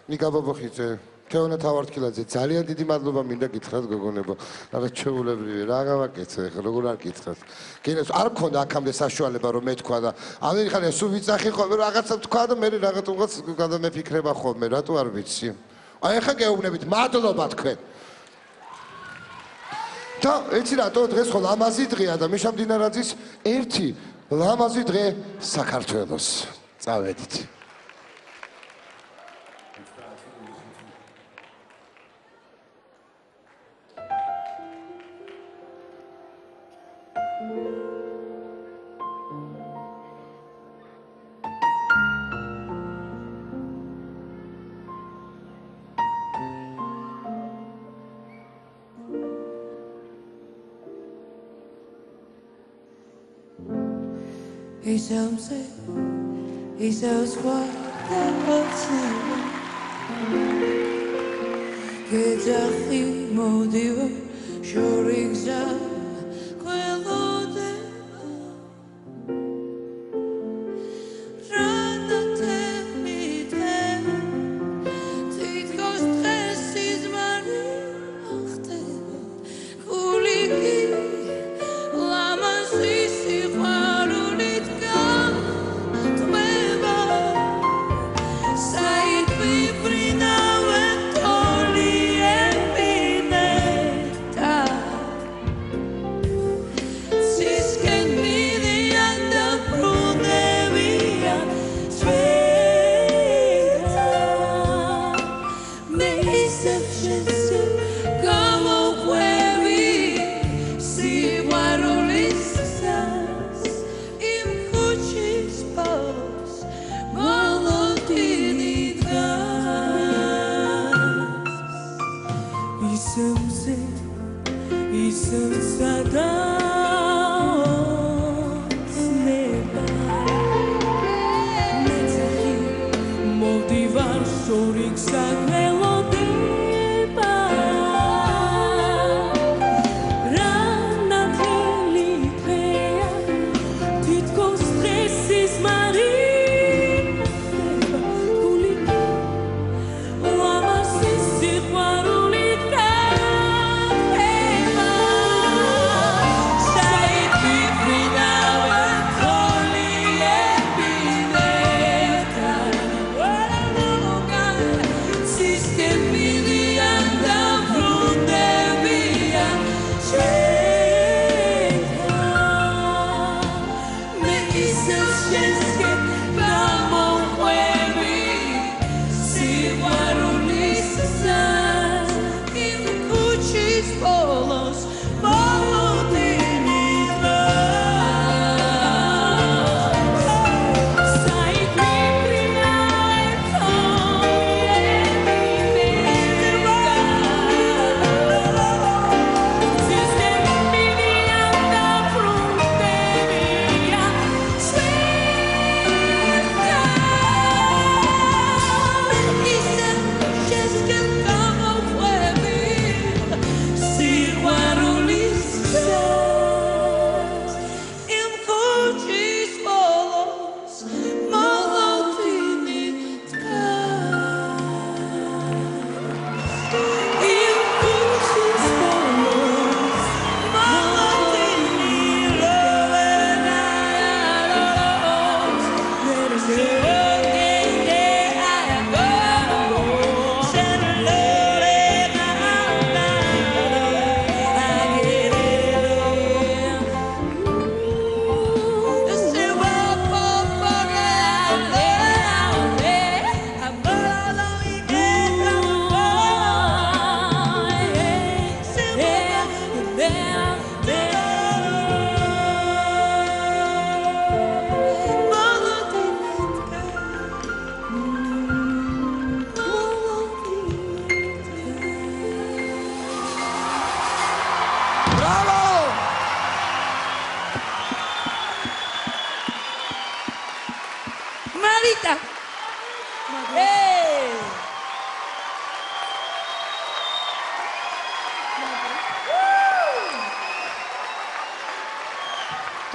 ნიკა ბაბოხიძე, თეონა თავართკილაძე, ძალიან დიდი მადლობა მინდა გითხრათ გოგონებო. რა ჩვეულებრივი, რა გავაკეთე ხა, როგორ არ გითხრათ. კიდევ არ მქონდა აქამდე საშუალება რომ მეთქვა და ამერიკაში სულ ვიცახი ხოლმე რაღაცა თქვა და მე რაღაცა გადამეფიქრება ხოლმე, რატო არ ვიცი. აი ხა გეუბნებით, მადლობა თქვენ. და ეცი რატო დღეს ხო ლამაზი დღეა და მიშა მდინარაძის ერთი ლამაზი დღე საქართველოს. წავედით. ისევ სხვა დავაცნობა გეძახი მოდივარ შორი გზა ყველოდება რანათემიდე თითქოს დღეს სიზმარი ახტება გულიკი ლამაზი სიყვარულით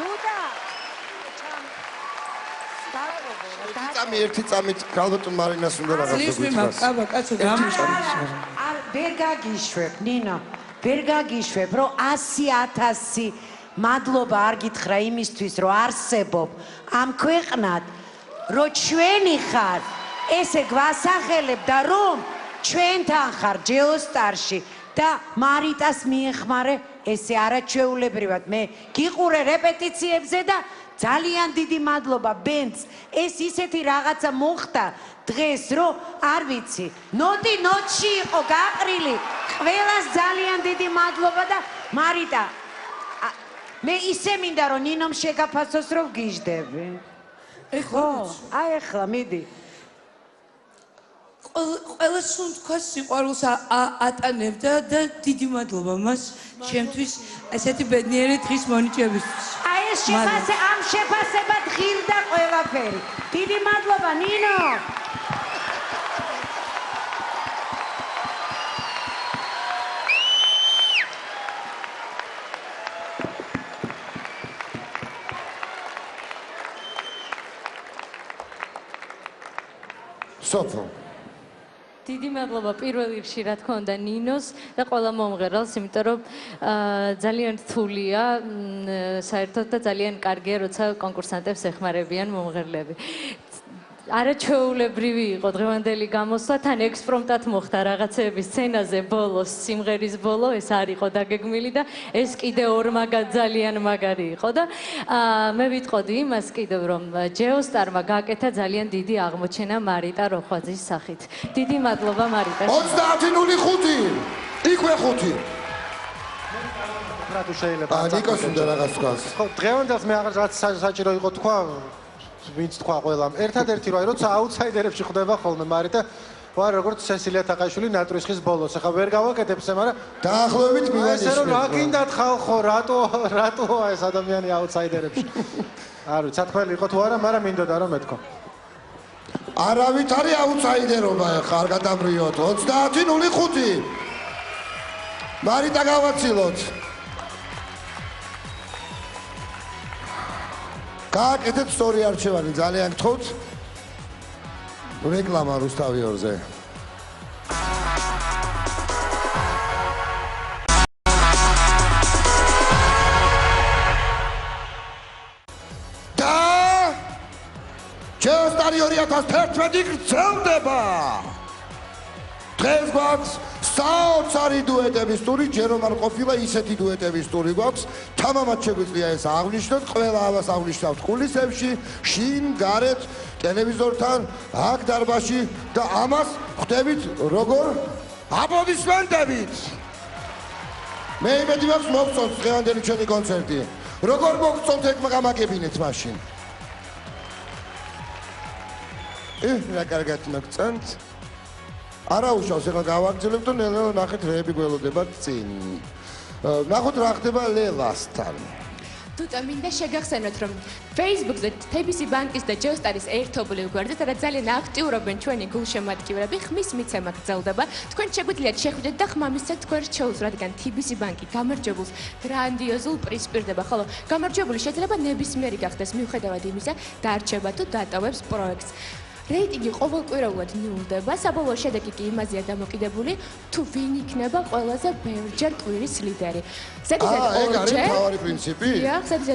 Duda! ერთი წამით ქალბატონ მარინას უნდა რაღაცა ვერ გაგიშვებ, ნინო, ვერ გაგიშვებ, რომ 100,000 მადლობა არ გითხრა იმისთვის, რომ არსებობ ამ ქვეყნად, რომ ჩვენი ხარ, ესე გვასახელებ და რომ ჩვენთან ხარ ჯეოსტარში და მარიტას მიეხმარე, ესე არაჩვეულებრივად მე გიყურე რეპეტიციებზე და ძალიან დიდი მადლობა ბენდს. ეს ისეთი რაღაცა მოხდა დღეს, რომ არ ვიცი, ნოტი ნოტში იყო გაყრილი. ყველას ძალიან დიდი მადლობა და მარიტა მე ისე მინდა რომ ნინომ შეგაფასოს რომ გიждები. ხო, აი ახლა მიდი. ყველა სუნთქვა სიყვარულს ატანებდა და დიდი მადლობა მას ჩემთვის ესეთი ბედნიერი დღის მონიჭებისთვის. აი ეს ამ შეფასებად ღირდა ყველაფერი. დიდი მადლობა ნინო. სოფო დიდი მადლობა პირველ რიგში რა თქმა უნდა ნინოს და ყველა მომღერალს, იმიტომ რომ ძალიან რთულია საერთოდ და ძალიან კარგია როცა კონკურსანტებს ეხმარებიან მომღერლები. არაჩვეულებრივი იყო დღევანდელი გამოსვლა, თან ექსპრომტად მოხდა რაღაცეების სცენაზე ბოლოს, სიმღერის ბოლო, ეს არ იყო დაგეგმილი და ეს კიდე ორმაგად ძალიან მაგარი იყო და მე ვიტყოდი იმას კიდევ რომ ჯეოსტარმა გააკეთა ძალიან დიდი აღმოჩენა მარიტა როხვაძის სახით. დიდი მადლობა მარიტა. 30:05. იქვე 5. რა თუ შეიძლება. ნიკოს უნდა რაღაც თქვას. ხო, დღევანდელს მე რაღაც საჭირო იყო თქვა ვინც თქვა ყველამ. ერთადერთი რა, როცა აუთსაიდერებში ხვდება ხოლმე მარიტა, ვარ როგორც სესილია თაყაშვილი ნატრისხის ბოლოს. ახლა ვერ გავაკეთებ ესე, მაგრამ დაახლოებით მივანიშნებ. ესე რომ რა გინდათ ხალხო, რატოა ეს ადამიანი აუთსაიდერებში? არ ვიცი, სათქმელი იყო თუ არა, მაგრამ მინდოდა რომ მეთქო. არავით არის აუთსაიდერობა ახლა არ გადამრიოთ. 30:05. მარიტა გავაცილოთ. გააკეთეთ სწორი არჩევანი, ძალიან გთხოვთ. რეკლამა რუსთავიორზე. და ჯეოსტარი 2011 გრძელდება. დღეს გვაქვს საოცარი დუეტების ტური, ჯერ რომ არ ყოფილა ისეთი დუეტების ტური გვაქვს. თამამად შეგვიძლია ეს აღნიშნოთ, ყველა ამას აღნიშნავთ კულისებში, შინ, გარეთ, ტელევიზორთან, აქ დარბაზში და ამას ხვდებით როგორ აპლოდისმენტებით. მე იმედი მაქვს მოგწონთ დღევანდელი ჩვენი კონცერტი. როგორ მოგწონთ ეგ გამაგებინეთ მაშინ. რა კარგად მოგწონთ. არა უშავს, ეხლა გავაგრძელებთ და ნელ-ნელა ნახეთ რეები გველოდებათ წინ. ნახოთ რა ხდება ლელასთან. თუმცა მინდა შეგახსენოთ, რომ Facebook-ზე TBC ბანკის და ჯეოსტარის ერთობლივ გვერდზე, სადაც ძალიან აქტიურობენ ჩვენი გულშემატკივრები, ხმის მიცემა გრძელდება. თქვენ შეგვიძლიათ შეხვიდეთ და ხმამისცეთ თქვენ რჩეულს, რადგან TBC ბანკი გამარჯვებულს გრანდიოზულ პრიზს პირდება, ხოლო გამარჯვებული შეიძლება ნებისმიერი გახდეს მიუხედავად იმისა, დარჩება თუ დატოვებს პროექტს. რეიტინგი ყოველკვირეულად ნულდება, საბოლოო შედეგი კი იმაზეა დამოკიდებული, თუ ვინ იქნება ყველაზე ბევრჯერ კვირის ლიდერი. ზედიზედ ორჯერ. ეგ არის მთავარი პრინციპი?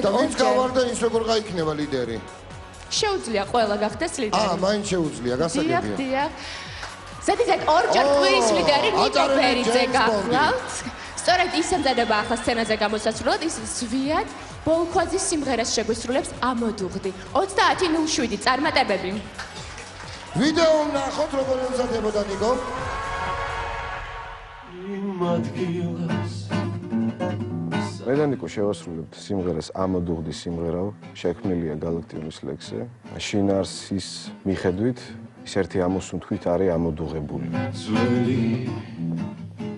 და ვინც გავარდა ის როგორ გაიქნება ლიდერი? შეუძლია ყველა გახდეს ლიდერი. მაინც შეუძლია, გასაგებია. დიახ. ზედიზედ ორჯერ კვირის ლიდერი ნიკო ფერიძე გახლავთ. სწორედ ის ემზადება ახლა სცენაზე გამოსასვლელად, ის ზვიად ბოლქვაძის სიმღერას შეგვისრულებს ამოდუღდი. 30:07 წარმატებები. ვიდეო ვნახოთ როგორ ემზადებოდა ნიკო. მე და ნიკო შევასრულებთ სიმღერას ამოდუღდი სიმღერა, შექმნილია გალაქტიონის ლექსზე. შინარსის მიხედვით ის ერთი ამოსუნთქვით არის ამოდუღებული.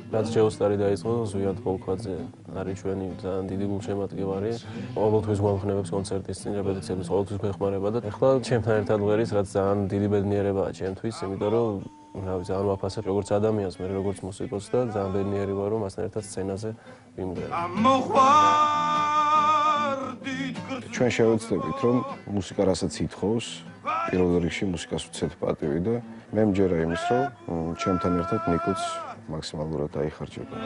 რაც ჯეოსტარი დაიწყო, ზვიად ბოლქვაძე არის ჩვენი ძალიან დიდი გულშემატკივარი. ყოველთვის გვამხნევებს კონცერტის წინ რეპეტიციების, ყოველთვის გვეხმარება და ეხლა ჩემთან ერთად ვერის, რაც ძალიან დიდი ბედნიერებაა ჩემთვის, იმიტომ რომ რავი, ძალიან ვაფასებ როგორც ადამიანს, მე როგორც მუსიკოსს და ძალიან ბედნიერი ვარ, რომ მასთან ერთად სცენაზე ვიმღერე. ჩვენ შევეცდებით, რომ მუსიკა რასაც ითხოვს, პირველ რიგში მუსიკას ვცეთ პატივი და მე მჯერა იმის, რომ ჩემთან ერთად ნიკოც მაქსიმალურად აიხარჯება.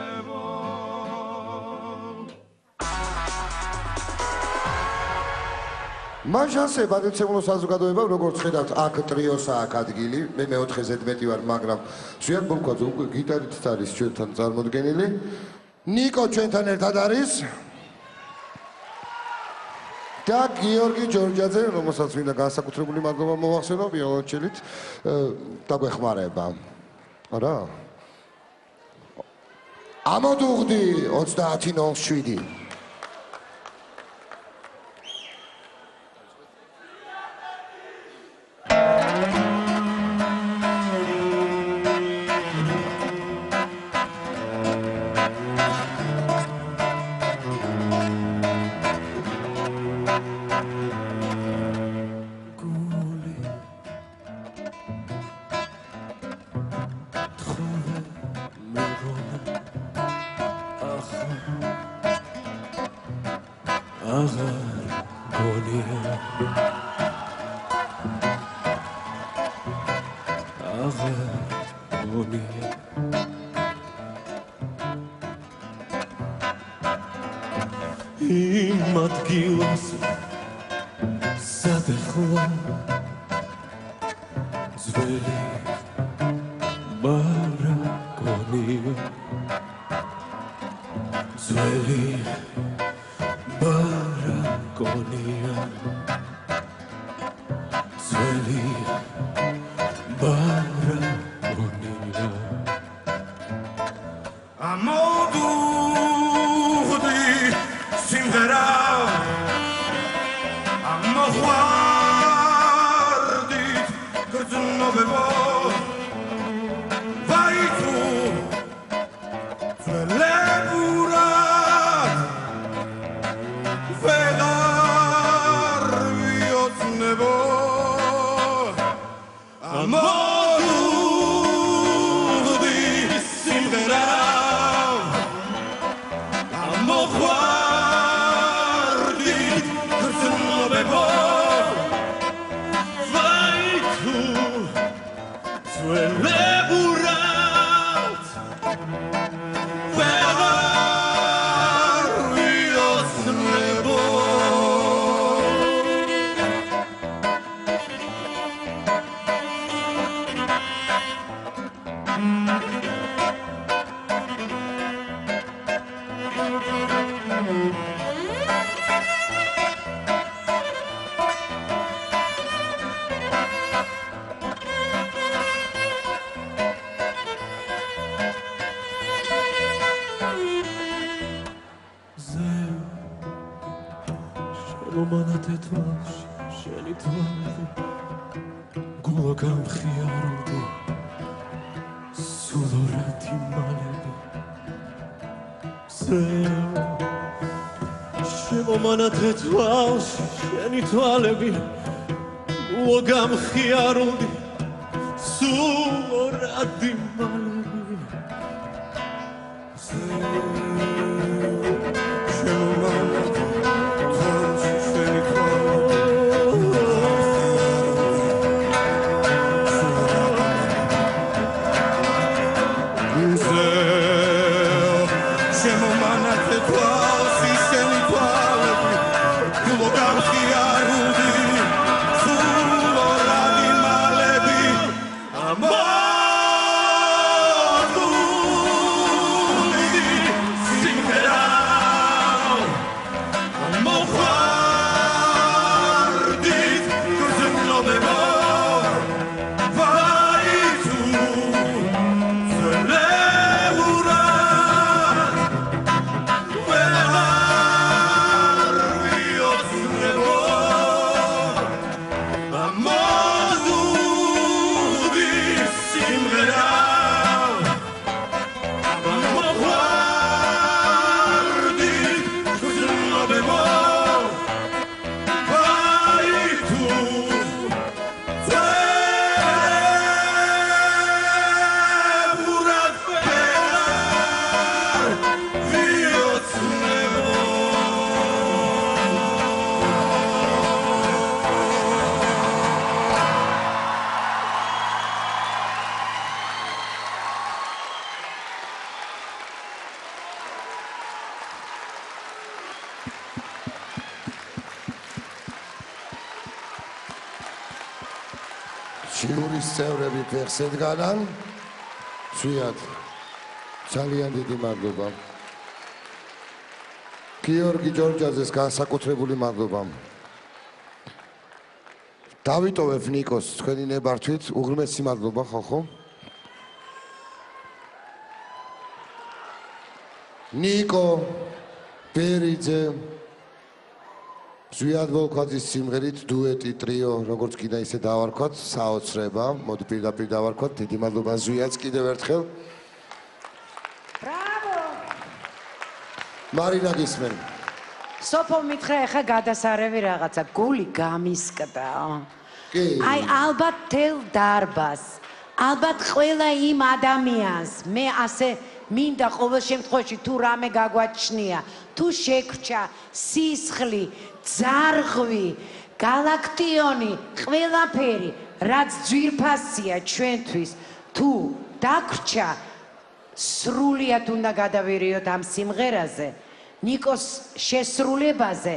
მან შანსი პატიცემულო საზოგადოება, როგორც ხედავთ, აქ ტრიოსა აქ ადგილი, მე მეოთხეზე 11 ვარ, მაგრამ ზვიად ბოლქვაძე უკვე გიტარით არის ჩვენთან წარმოდგენილი. ნიკო ჩვენთან ერთად არის. და გიორგი ჯორჯაძე, რომელსაც მინდა განსაკუთრებული მადლობა მოვახსენო ვიოლონჩელით, დაგვეხმარება. არა? ამოდუღდი 30-07. იმ ადგილას სადეხლა ძველი ბარაკონია ძველი ბარაკონია ძველი ბარაკონია ამოდუღდი სიმღერა ამოღვარდით გრძნობებო ვაი თუ ძველებურად ვეღარ ვიოცნებო ამოდუღდი სიმღერა ამოღვარდით გრძნობებო ვაი თუ ძველებურად ვეღარ ვიოცნებო მომანათე თვალში შენი თვალები გულა გამხიარობდი სულ ორად იმალები შემომანათე თვალში შენი თვალები გულა გამხიარობდი სულ ორად იმალები ჟიურის წევრები ფეხს ედგანან. ზვიად ძალიან დიდი მადლობა. გიორგი ჯორჯაძეს განსაკუთრებული მადლობა. დავიტოვებ ნიკოს თქვენი ნებართვით, უღრმესი მადლობა ხალხო. ნიკო ბერიძე ზვიად ბოლქვაძის სიმღერით დუეტი ტრიო, როგორც კიდე ისე დავარქვათ, საოცრება, მოდი პირდაპირ დავარქვათ, დიდი მადლობა ზვიადს კიდევ ერთხელ. ბრავო! მარინა გისმენ. სოფო მითხრა ეხა გადასარევი რაღაცა, გული გამისკდა. კი. აი ალბათ თელ დარბას, ალბათ ყველა იმ ადამიანს, მე ასე მინდა ყოველ შემთხვევაში თუ რამე გაგვაჩნია, თუ შეგვჭა სისხლი, ძარღვი, galaktioni, ყველაფერი, რაც ძვირფასია ჩვენთვის, თუ დაგვრჩა, სრულიად უნდა გადავირიოთ ამ სიმღერაზე, ნიკოს შესრულებაზე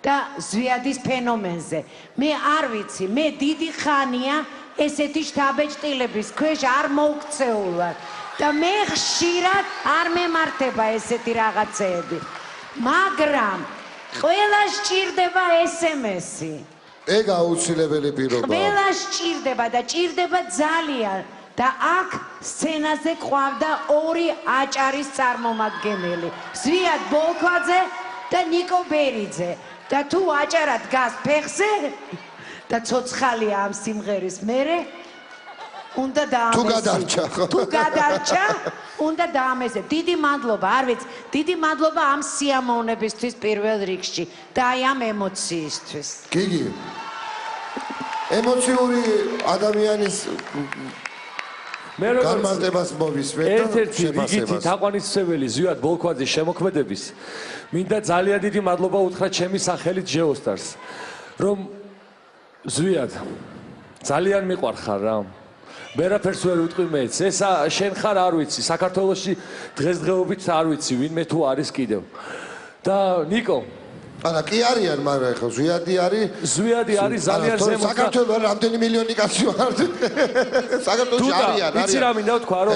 და ზვიადის ფენომენზე. მე არ ვიცი, მე დიდი ხანია ესეთი შთაბეჭდილების ქვეშ არ მოვქცეულვარ და მე ხშირად არ მემართება ესეთი რაღაცეები. მაგრამ ყველა სჭირდება SMS-ი. ეგ აუცილებელი პირობაა. ყველა სჭირდება და ჭირდება ძალიან. და აქ სცენაზე ყავდა ორი აჭარის წარმომადგენელი. ზვიად ბოლქვაძე და ნიკო ბერიძე. და თუ აჭარა დგას ფეხზე და ცოცხალია ამ სიმღერის მერე, უნდა დაამესე. თუ გადარჩა, უნდა დაამესე. დიდი მადლობა, არ ვიცი, დიდი მადლობა ამ სიამოვნებისთვის პირველ რიგში და აი ამ ემოციისთვის. გიგი. ემოციური ადამიანის განმარტებას მოვისმენ და ერთ-ერთი რიგითი თაყვანისმცემელი ზვიად ბოლქვაძის შემოქმედების მინდა ძალიან დიდი მადლობა უთხრა ჩემი სახელით ჟეოსტარს, რომ ზვიად ძალიან მიყვარხარ რა. ვერაფერს ვერ უტყვი მეც. ეს შენ ხარ არ ვიცი, საქართველოში დღესდღეობით არ ვიცი ვინმე თუ არის კიდევ. და ნიკო არა კი არიან, მაგრამ ხო ზვიადი არის. ზვიადი არის ძალიან ზემო. საქართველოს რამდენი მილიონი კაცი ვარ. საქართველოში არიან. ვიცი რა მინდა ვთქვა, რომ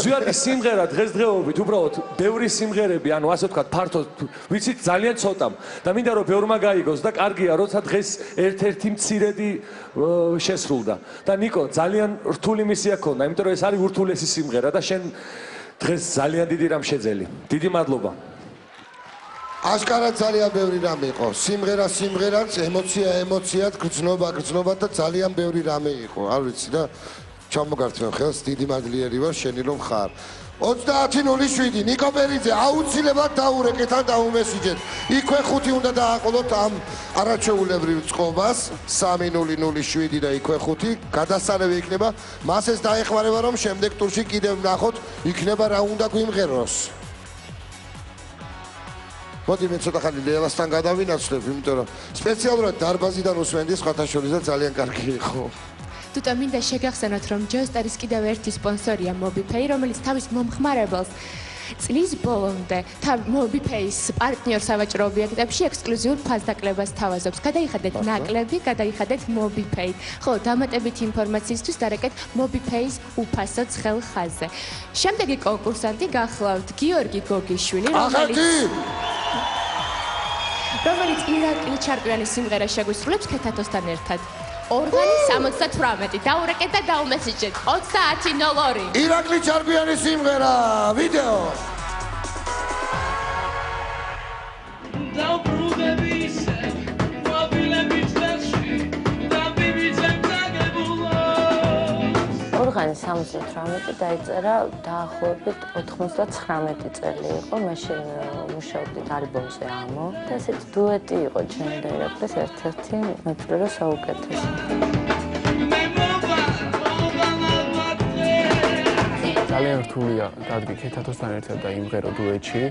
ზვიადის სიმღერა დღესდღეობით უბრალოდ ბევრი სიმღერები, ანუ ასე ვთქვათ, ფართო ვიცით ძალიან ცოტამ. და მინდა რომ ბევრმა გაიგოს და კარგია, როცა დღეს ერთ-ერთი მცირედი შესრულდა. და ნიკო ძალიან რთული მისია ქონდა, იმიტომ რომ ეს არის ურთულესი სიმღერა და შენ დღეს ძალიან დიდი რამ შეძელი. დიდი მადლობა. აშკარად ძალიან ბევრი რამე იყო. სიმღერა სიმღერაც, ემოცია ემოციად, გრძნობა გრძნობა და ძალიან ბევრი რამე იყო. არ ვიცი და ჩამოგართმევ ხელს, დიდი მადლიერი ვარ, შენი რომ ხარ. 30:07 ნიკო ბერიძე აუცილებლად დაურეკეთ ან დაუმესიჯეთ. იქვე 5 უნდა დააყოლოთ ამ არაჩვეულებრივ წყობას 3:07 და იქვე 5 გადასარევი იქნება. მას ეს დაეხმარება რომ შემდეგ ტურში კიდევ ვნახოთ, იქნება რა უნდა გვიმღეროს. მოდი მე ცოტა ხანი ლევასთან გადავინაცვლებ, იმიტომ რომ სპეციალურად დარბაზიდან უსმენდი სხვათა შორის და ძალიან კარგი იყო. თუმცა მინდა შეგახსენოთ, რომ ჯოსტარის კიდევ ერთი სპონსორია MobiPay, რომელიც თავის მომხმარებელს წლის ბოლომდე MobiPay-ის პარტნიორ სავაჭრო ობიექტებში ექსკლუზიურ ფასდაკლებას თავაზობს. გადაიხადეთ ნაკლები, გადაიხადეთ MobiPay. ხო, დამატებითი ინფორმაციისთვის დარეკეთ MobiPay-ის უფასო ცხელ ხაზზე. შემდეგი კონკურსანტი გახლავთ გიორგი გოგიშვილი, რომელიც ირაკლი ჩარკვიანის სიმღერას შეგვისრულებს ქეთათოსთან ერთად. ორღანი 78. დაურეკეთ და დაუმესიჯეთ. 30:02. ირაკლი ჩარკვიანის სიმღერა, ვიდეო. ორღანი 78 დაიწერა დაახლოებით 99 წელი იყო, მაშინ მუშაობდით ალბომზე ამო და ესეც დუეტი იყო ჩემი და ირაკლის ერთ-ერთი მეფრო რო საუკეთესო. ძალიან რთულია დადგი ქეთათოსთან ერთად და იმღერო დუეტში,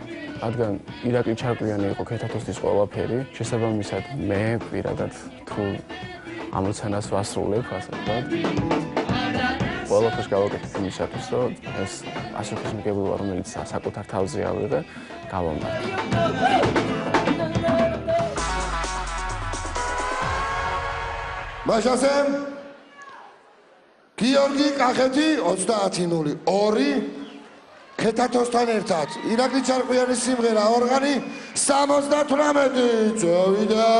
რადგან ირაკლი ჩარკვიანი იყო ქეთათოსის ყველაფერი, შესაბამისად მე პირადად თუ ამოცანას ვასრულებ, ასე ვთქვათ. ყველაფერს გავაკეთებ იმისათვის, რომ ეს პასუხისმგებლობა, რომელიც საკუთარ თავზე ავიღე, გავამართლე. მაშასე გიორგი კახეთი 30-0 2 ქეთათოსთან ერთად ირაკლი ჩარკვიანის სიმღერა ორღანი 78 წავიდა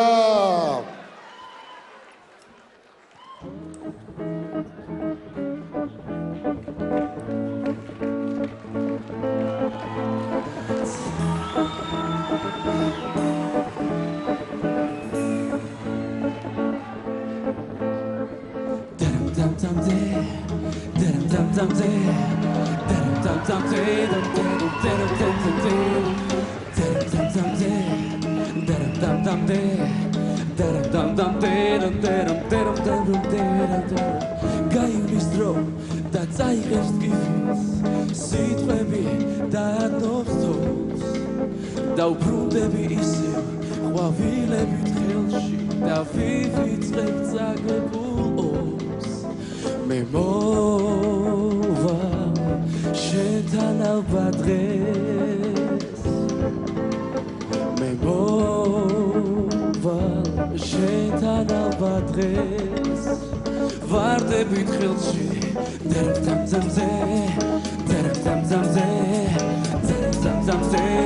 გაივლის დრო და წაიღებს ტკივილს სიტყვები და ნოფსთოს და უბრუნდები ისევ ყვავილებით ხელში და ვივიწყებ წაგებულობს მე მოვალ შენთან ალბათ დღეს მე მოვალ შენთან ალბათ დღეს ვარდებით ხელში დერგ-დამ-ძამზე დერგ-დამ-ძამზე დერგ-დამ-ძამზე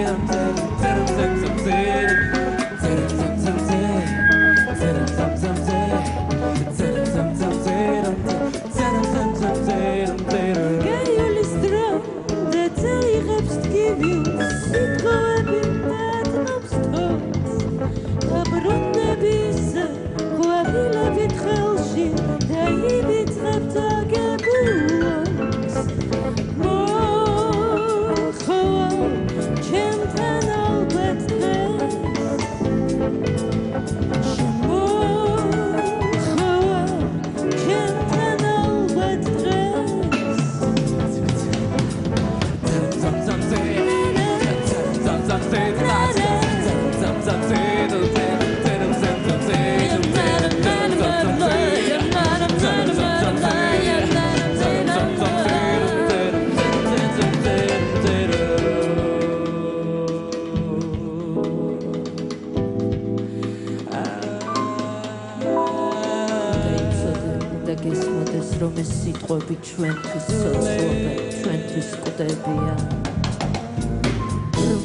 ჩვენთვის სოციალურია ჩვენთვის კუდებია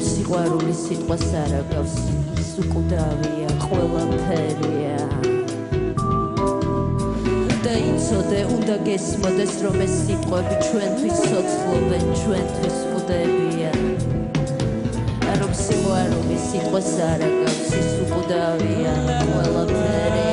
სიყვარულის სიტყვას არ აგავს ის უკუდავია ყველაფერია და იცოდე უნდა გესმოდეს რომ ეს სიტყვები ჩვენთვის სოციალურია ჩვენთვის კუდებია რომ სიყვარულის სიტყვას არ აგავს ის უკუდავია ყველაფერია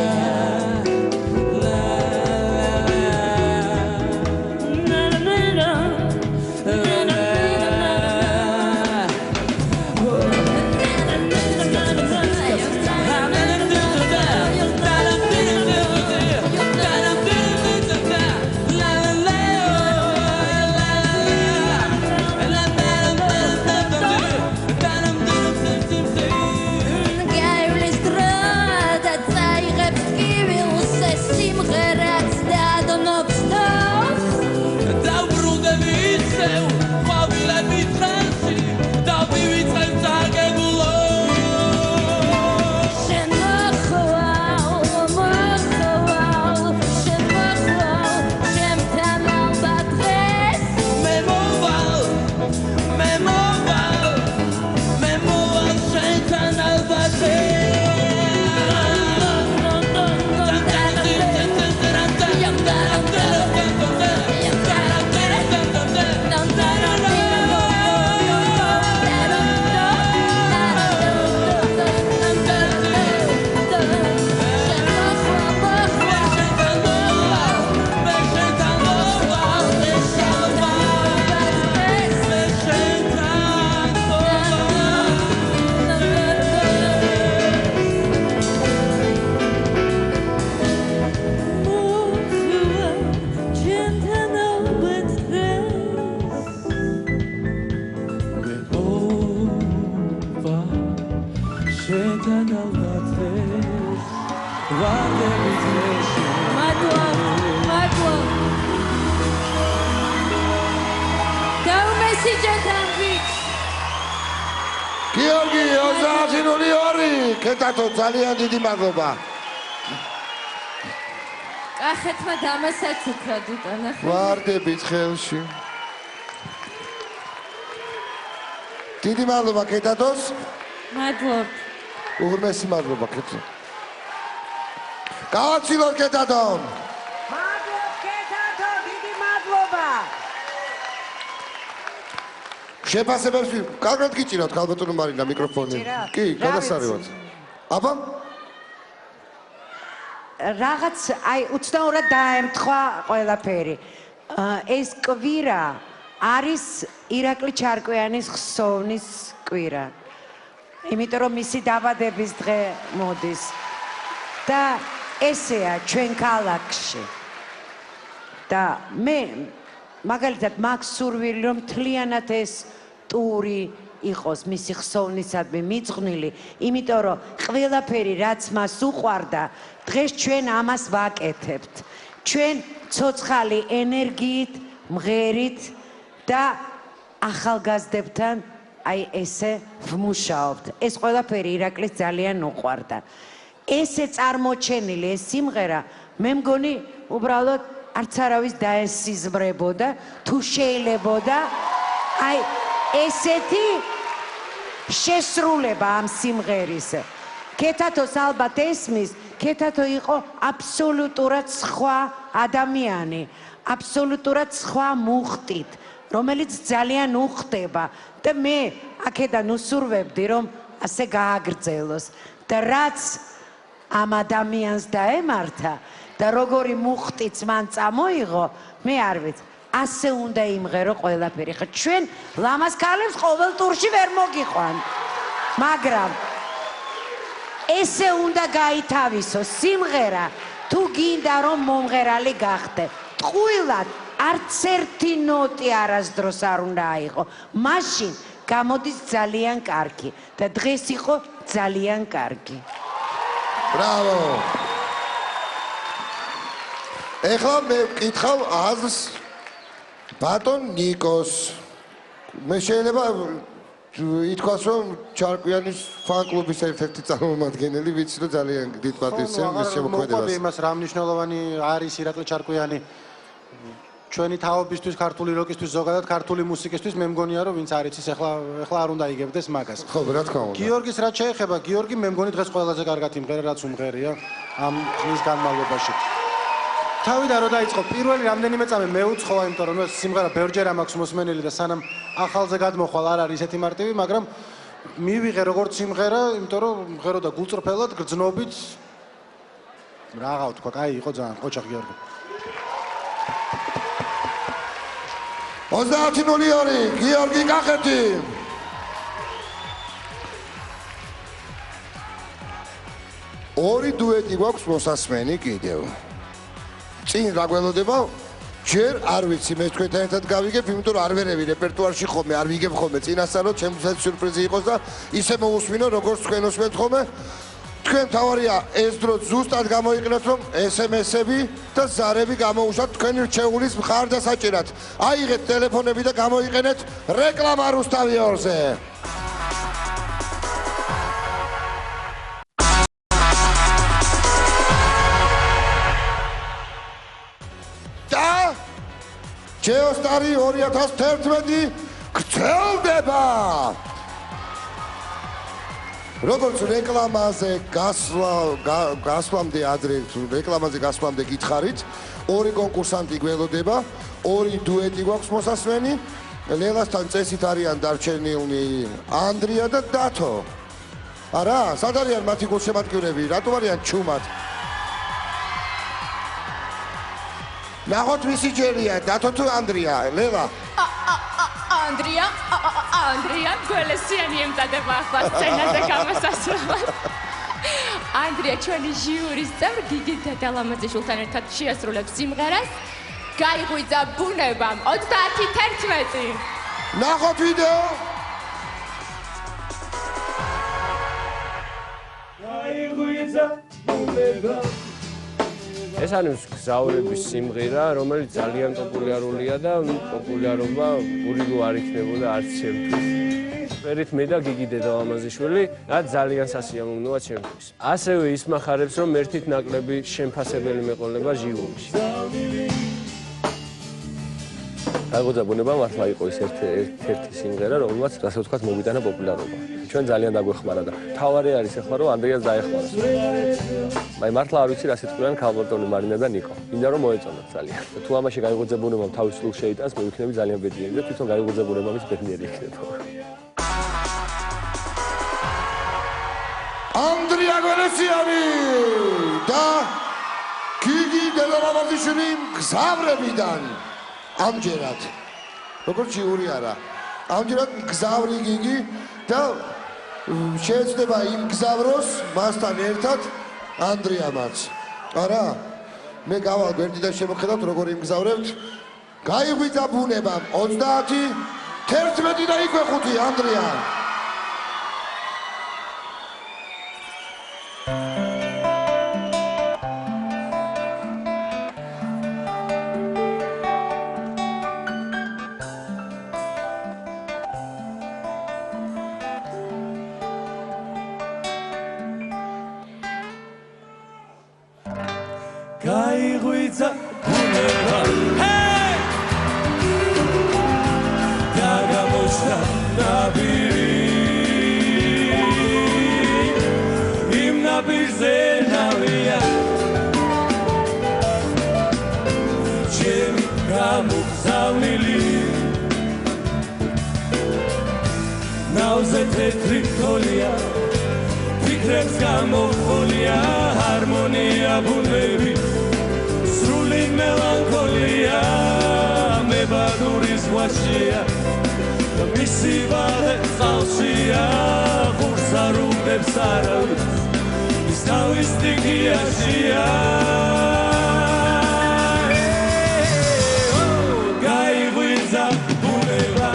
გიორგი 30-2 ქეთათო ძალიან დიდი მადლობა კახეთმა დამასაც უკრად უტანა. ვარდებით ხელში. დიდი მადლობა კეთათოს. მადლობ. უღრმესი მადლობა კეთო. გავაცილოთ კეთათო. მადლობ კეთათო, დიდი მადლობა. შეფასებებს კარგად გიჭიროთ ქალბატონო მარინა მიკროფონი. კი, გადასარევად. აბა? რაღაც აი უცნაურად დაემთხვა ყველაფერი. ეს კვირა არის ირაკლი ჩარკვიანის ხსოვნის კვირა. იმიტომ რომ მისი დაბადების დღე მოდის. და ესეა ჩვენ ქალაქში. და მე მაგალითად მაქვს სურვილი რომ მთლიანად ეს ტური იყოს მისი ხსოვნისადმი მიძღვნილი, იმიტომ რომ ყველაფერი რაც მას უყვარდა, დღეს ჩვენ ამას ვაკეთებთ. ჩვენ ცოცხალი ენერგიით, მღერით და ახალგაზრდებთან აი ესე ვმუშაობთ. ეს ყველაფერი ირაკლის ძალიან უყვარდა. ესე წარმოჩენილი ეს სიმღერა მე მგონი უბრალოდ არც არავის დაესიზმრებოდა, თუ შეიძლებოდა აი ესეთი შესრულება ამ სიმღერის. კეთათოს ალბათ ესმის, კეთათო იყო აბსოლუტურად სხვა ადამიანი, აბსოლუტურად სხვა მუხტით, რომელიც ძალიან უხდება და მე აქედან უსურვებდი რომ ასე გააგრძელოს და რაც ამ ადამიანს დაემართა და როგორი მუხტიც მან წამოიღო, მე არ ვიცი. ასე უნდა იმღერო ყველაფერი. ხა ჩვენ ლამაზ ქალებს ყოველ ტურში ვერ მოგიყვანთ. მაგრამ ესე უნდა გაითავისო სიმღერა, თუ გინდა რომ მომღერალი გახდე. ტყუილად არც ერთი ნოტი არასდროს არ უნდა აიღო. მაშინ გამოდის ძალიან კარგი და დღეს იყო ძალიან კარგი. ბრავო. ეხლა მე ვკითხავ აზრს ბატონ ნიკოს. მე შეიძლება ითქვას რომ ჩარკვიანის ფან-კლუბის ერთ-ერთი წარმომადგენელი, ვიცი რომ ძალიან დიდ პატივს მის შემოქმედებას. იმას რა მნიშვნელოვანი არის ირაკლი ჩარკვიანი ჩვენი თაობისთვის, ქართული როკისთვის, ზოგადად ქართული მუსიკისთვის, მე მგონია რომ ვინც არ იცის, ეხლა არ უნდა იგებდეს მაგას. ხო, რა თქმა უნდა. გიორგის რაც შეეხება, გიორგი მე მგონი დღეს ყველაზე კარგად იმღერა, რაც უმღერია ამ დღის განმავლობაში. თავიდან რო დაიწყო პირველი რამდენიმე წამი მეუცხოა, იმიტომ რომ ეს სიმღერა ბევრჯერ მაქვს მოსმენილი და სანამ ახალზე გადმოხვალ არ არის ესეთი მარტივი, მაგრამ მივიღე როგორც სიმღერა, იმიტომ რომ მღეროდა გულწრფელად, გრძნობით. რაღა ვთქვა, კაი იყო ძალიან, ყოჩახ გიორგი. 30-02 გიორგი კახეთი. ორი დუეტი გვაქვს მოსასმენი კიდევ. წინ რა გველოდება? ჯერ არ ვიცი, მე თქვენთან ერთად გავიგებ, იმიტომ რომ არ ვერევი რეპერტუარში ხომე, არ ვიგებ ხომე წინასწარ, რომ ჩემთვის სიურპრიზი იყოს და ისე მოვუსმინო, როგორც თქვენ უსმენთ ხომე. თქვენ თავარია ეს დრო ზუსტად გამოიყენოთ, რომ SMS-ები და ზარები გამოუშვათ თქვენი რჩეულის მხარდასაჭერად. აიღეთ ტელეფონები და გამოიყენეთ რეკლამა რუსთავი ორზე. Geostari 2011 გრძელდება. როგორც რეკლამაზე გასვლამდე ადრე რეკლამაზე გასვლამდე გითხარით, ორი კონკურსანტი გველოდება, ორი დუეტი გვაქვს მოსასმენი. ლელასთან წესით არიან დარჩენილნი ანდრია და დათო. არა, სად არიან მათი გულშემატკივრები? რატო არიან ჩუმად? ნახოთ ვისი ჯერია, დათო თუ ანდრია, ლელა? ანდრია, გველესიანი ემზადება ახლა სცენაზე გამოსასვლელად. ანდრია ჩვენი ჟიურის წევრი გიგი დედალამაძეშვილთან ერთად შეასრულებს სიმღერას. გაიღვიძა ბუნებამ 30-11. ნახოთ ვიდეო. გაიღვიძა ბუნებამ. ეს არის გზაურების სიმღერა, რომელიც ძალიან პოპულარულია და პოპულარობა ურიგო არ იქნებოდა არც ჩემთვის. ფერით მე და გიგი დედალამაზიშვილი რა ძალიან სასიამოვნოა ჩემთვის. ასევე ის მახარებს რომ ერთით ნაკლები შემფასებელი მეყოლება ჟიურში. გაიგოძა ბუნება მართლა იყო ის ერთ-ერთი სიმღერა, რომელმაც ასე ვთქვათ მოვიტანა პოპულარობა. ჩვენ ძალიან დაგვეხმარა და თავარი არის ახლა რომ ანდრიას დაეხმარა. აი მართლა არ ვიცი რა სიტყვიან ქალბატონი მარინა და ნიკო. მინდა რომ მოეწონათ ძალიან. თუ ამაში გაიგოძა ბუნებამ თავის სულ შეიტანს, მე ვიქნები ძალიან ბედნიერი და თვითონ გაიგოძა ბუნებამიც ბედნიერი იქნება. ანდრია გველესიანი და გიგი დედალამაზიშვილი მგზავრებიდან ამჯერად როგორც ჟიური არა ამჯერად მგზავრი გიგი და შეეცდება იმ გზავროს მასთან ერთად ანდრიამაც არა მე გავალ გვერდიდან შემოხედავთ როგორ იმგზავრებთ გაიღვიძა ბუნებამ 30 11 და იქვე 5 ანდრია გაიღვიძა ბუნება ჰეი და გამოჩნდა ნაბირი იმ ნაბირზე ნავია ჩემი გამოგზავნილი ნავზე თეთრი თოლია ფიქრებს გამოვხოლია ჰარმონია ბუნები სრული მელანქოლია მებადური ზღვაშია და მისი ბალე წყალშია ღურს არ უნდებს არავის ის თავის სტიქიაშია გაიღვიძა ბუნება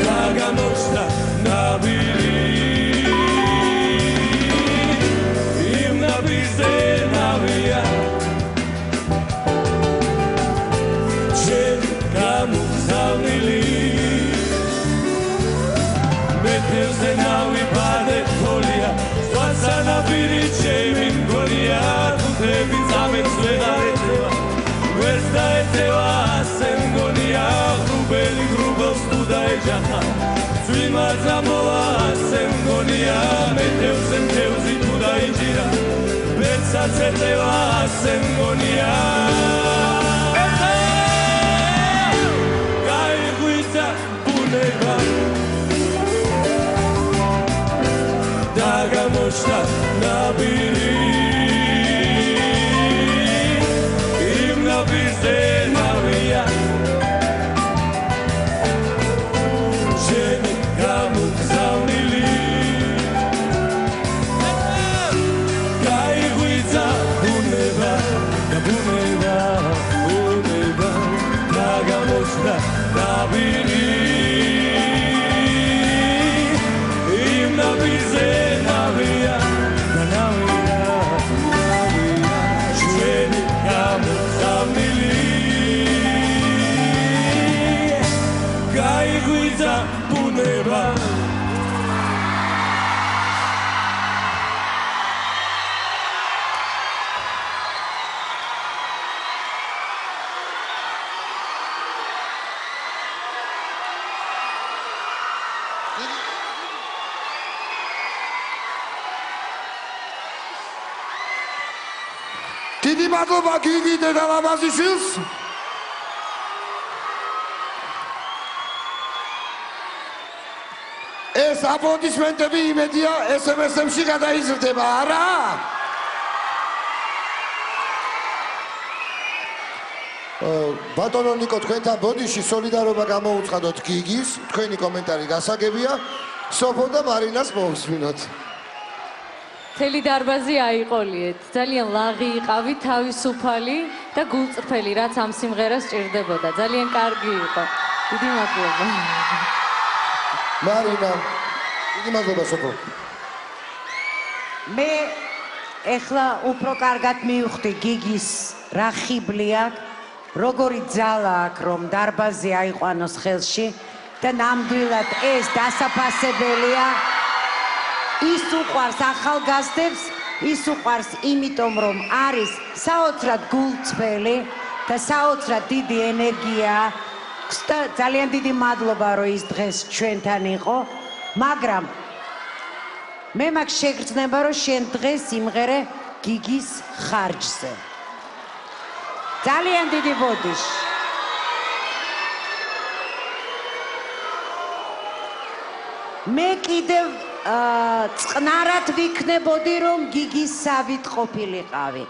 და გამოჩნდა ნაბირი ნაბირი ჩემი მგონია თუთები წამებს ვეღარეწევა ვერც დაეწევა ასე მგონია ღრუბელი ღრუბელს თუ დაეჯახა წვიმაძა მოვა ასე მგონია მეთევზე მთევზი თუ დაიჭირა ვერცაც ეწევა ასე მგონია გაიღვიძა ბუნება გამოჩნდა ნაბირი იმ ნაბირზე ნავია ჩემი გამოგზავნილი გაიღვიძა ბუნება და ბუნება და გამოჩნდა ნაბირი იმ ნაბირზე დიდი მადლობა გიგი დედალამაზიშვილს ეს აპლოდისმენტები იმედია SMS-ებში გადაიზრდება არა ბატონო ნიკო თქვენთან ბოდიში სოლიდარობა გამოუცხადოთ გიგის თქვენი კომენტარი გასაგებია სოფო და მარინას მოვსმინოთ მთელი დარბაზი აიყოლიეთ. ძალიან ლაღი იყავი, თავისუფალი და გულწრფელი, რაც ამ სიმღერას ჭირდებოდა. ძალიან კარგი იყო. დიდი მადლობა. მარინა, დიდი მადლობა სოფო. მე ეხლა უფრო კარგად მივხვდი გიგის რა ხიბლია როგორი ძალა აქვს, რომ დარბაზი აიყვანოს ხელში და ნამდვილად ეს დასაფასებელია. ის უყვარს ახალგაზრდებს, ის უყვარს იმიტომ, რომ არის საოცრად გულწრფელი და საოცრად დიდი ენერგია. ძალიან დიდი მადლობა, რომ ის დღეს ჩვენთან იყო, მაგრამ მე მაქვს შეგრძნება, რომ შენ დღეს სიმღერე გიგის ხარჯზე. ძალიან დიდი ბოდიში. მე კიდევ წყნარად ვიქნებოდი, რომ გიგის სავით ყოფილიყავი,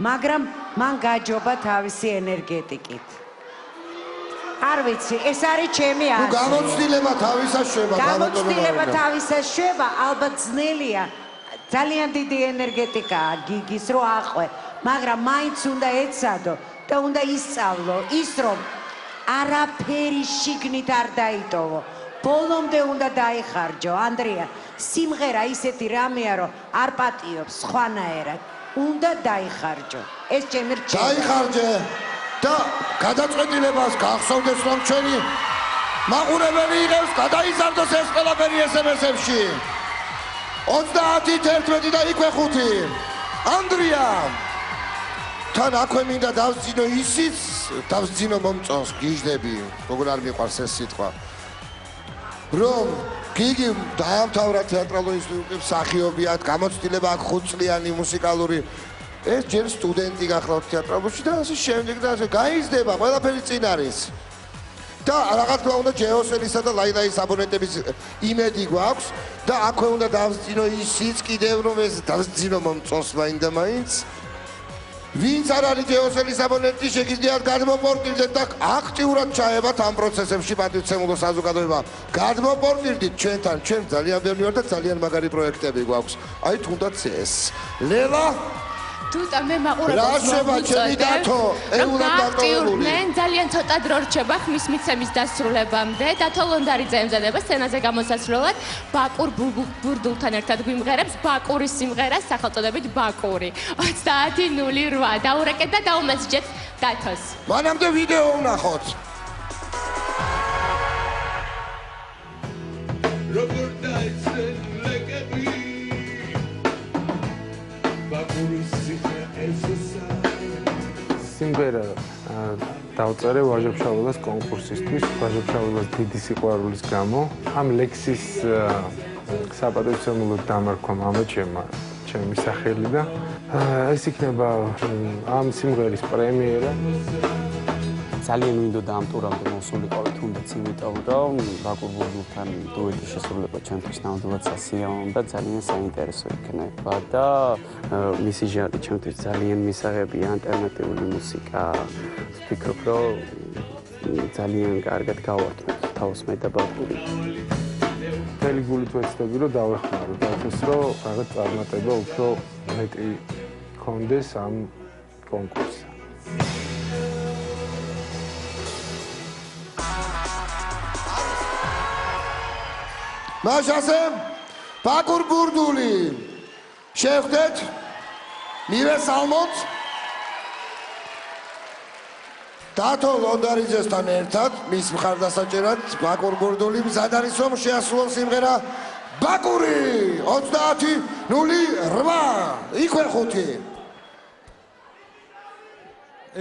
მაგრამ მან გაჯობა თავისი ენერგეტიკით. არ ვიცი, ეს არის ჩემი აზრი. თუ გამოცდილება თავისას შვება, გამოცდილება თავისას შვება, ალბათ ძნელია. ძალიან დიდი ენერგეტიკაა გიგის, რო აყვე, მაგრამ მაინც უნდა ეცადო და უნდა ისწავლო ის, რომ არაფერი შიგნით არ დაიტოვო. ბოლომდე უნდა დაიხარჯო, ანდრია. სიმღერა ისეთი რამეა, რომ არ პატიობს სხვანაირად. უნდა დაიხარჯო. ეს ჩემი რჩევა. დაიხარჯე და გადაწყვეტილებას გახსოვდეს, რომ ჩვენი მაყურებელი იღებს, გადაიზარდოს ეს ყველაფერი SMS-ებში. 30-11 და იქვე 5. ანდრია. თან აქვე მინდა დავსძინო ისიც, დავსძინო მომწონს, გიждები, როგორ არ მიყვარს ეს სიტყვა. რომ გიგი დაამთავრა თეატრალური ინსტიტუტი, მსახიობია, გამოცდილება აქვს 5 წლიანი მუსიკალური. ეს ჯერ სტუდენტი გახლავთ თეატრალში და ასე შემდეგ და ასე გაიზრდება, ყველაფერი წინ არის. და რაღაც თქმა უნდა ჯეოსელისა და ლაილაის აბონენტების იმედი გვაქვს და აქვე უნდა დავსძინო ისიც კიდევ რომ ეს დავსძინო მომწონს მაინდა მაინც. ვინც არ არის ჯეოსელის აბონენტი, შეგიძლიათ გადმოპორტირდეთ და აქტიურად ჩაებათ ამ პროცესებში პატრიცემულო საზოგადოება. გადმოპორტირდით ჩვენთან, ჩვენ ძალიან ბევრი ვარ და ძალიან მაგარი პროექტები გვაქვს. აი თუნდაც ეს. ლელა თუმცა მე მაყურებელს მოგწოდებ, რომ აქტიურდნენ, ძალიან ცოტა დრო რჩება ხმის მიცემის დასრულებამდე. დათო ლონდარიძე ემზადება სცენაზე გამოსასვლელად ბაკურ ბურდულთან ერთად გვიმღერებს ბაკურის სიმღერას სახელწოდებით ბაკური. 30:08 დაურეკეთ და დაუმესჯეთ დათოს. მანამდე ვიდეო ვნახოთ. როგორ დაიცე ლეკები ბაკურის სიმღერა დავწერე ვაჟა-ფშაველას კონკურსისთვის, ვაჟა-ფშაველას დიდი სიყვარულის გამო. ამ ლექსის საპატივცემულოდ დამარქვა მამაჩემმა ჩემი სახელი და ეს იქნება ამ სიმღერის პრემიერა. ძალიან მინდოდა ამ ტურამდე მოსულიყავი, თუნდაც იმიტომ, რომ ბაკურ ბურდულთან დუეტი შესრულება ჩემთვის ნამდვილად სასიამოვნო და ძალიან საინტერესო იქნება და მისი ჟანრი ჩემთვის ძალიან მისაღებია, ალტერნატიული მუსიკა. ვფიქრობ, რომ ძალიან კარგად გავარტყმეთ თავს მე და ბაკური. მთელი გულით ვეცდები, რომ დავეხმარო დათოს, რომ რაღაც წარმატება უფრო მეტი კონდეს ამ კონკურსზე. მაშასე ბაკურ ბურდული შევხვდეთ მივესალმოთ დათო ლონდარიძესთან ერთად მის მხარდასაჭერად ბაკურ ბურდული მზად არის რომ შეასრულოს სიმღერა ბაკური 30:08 იქვე 5.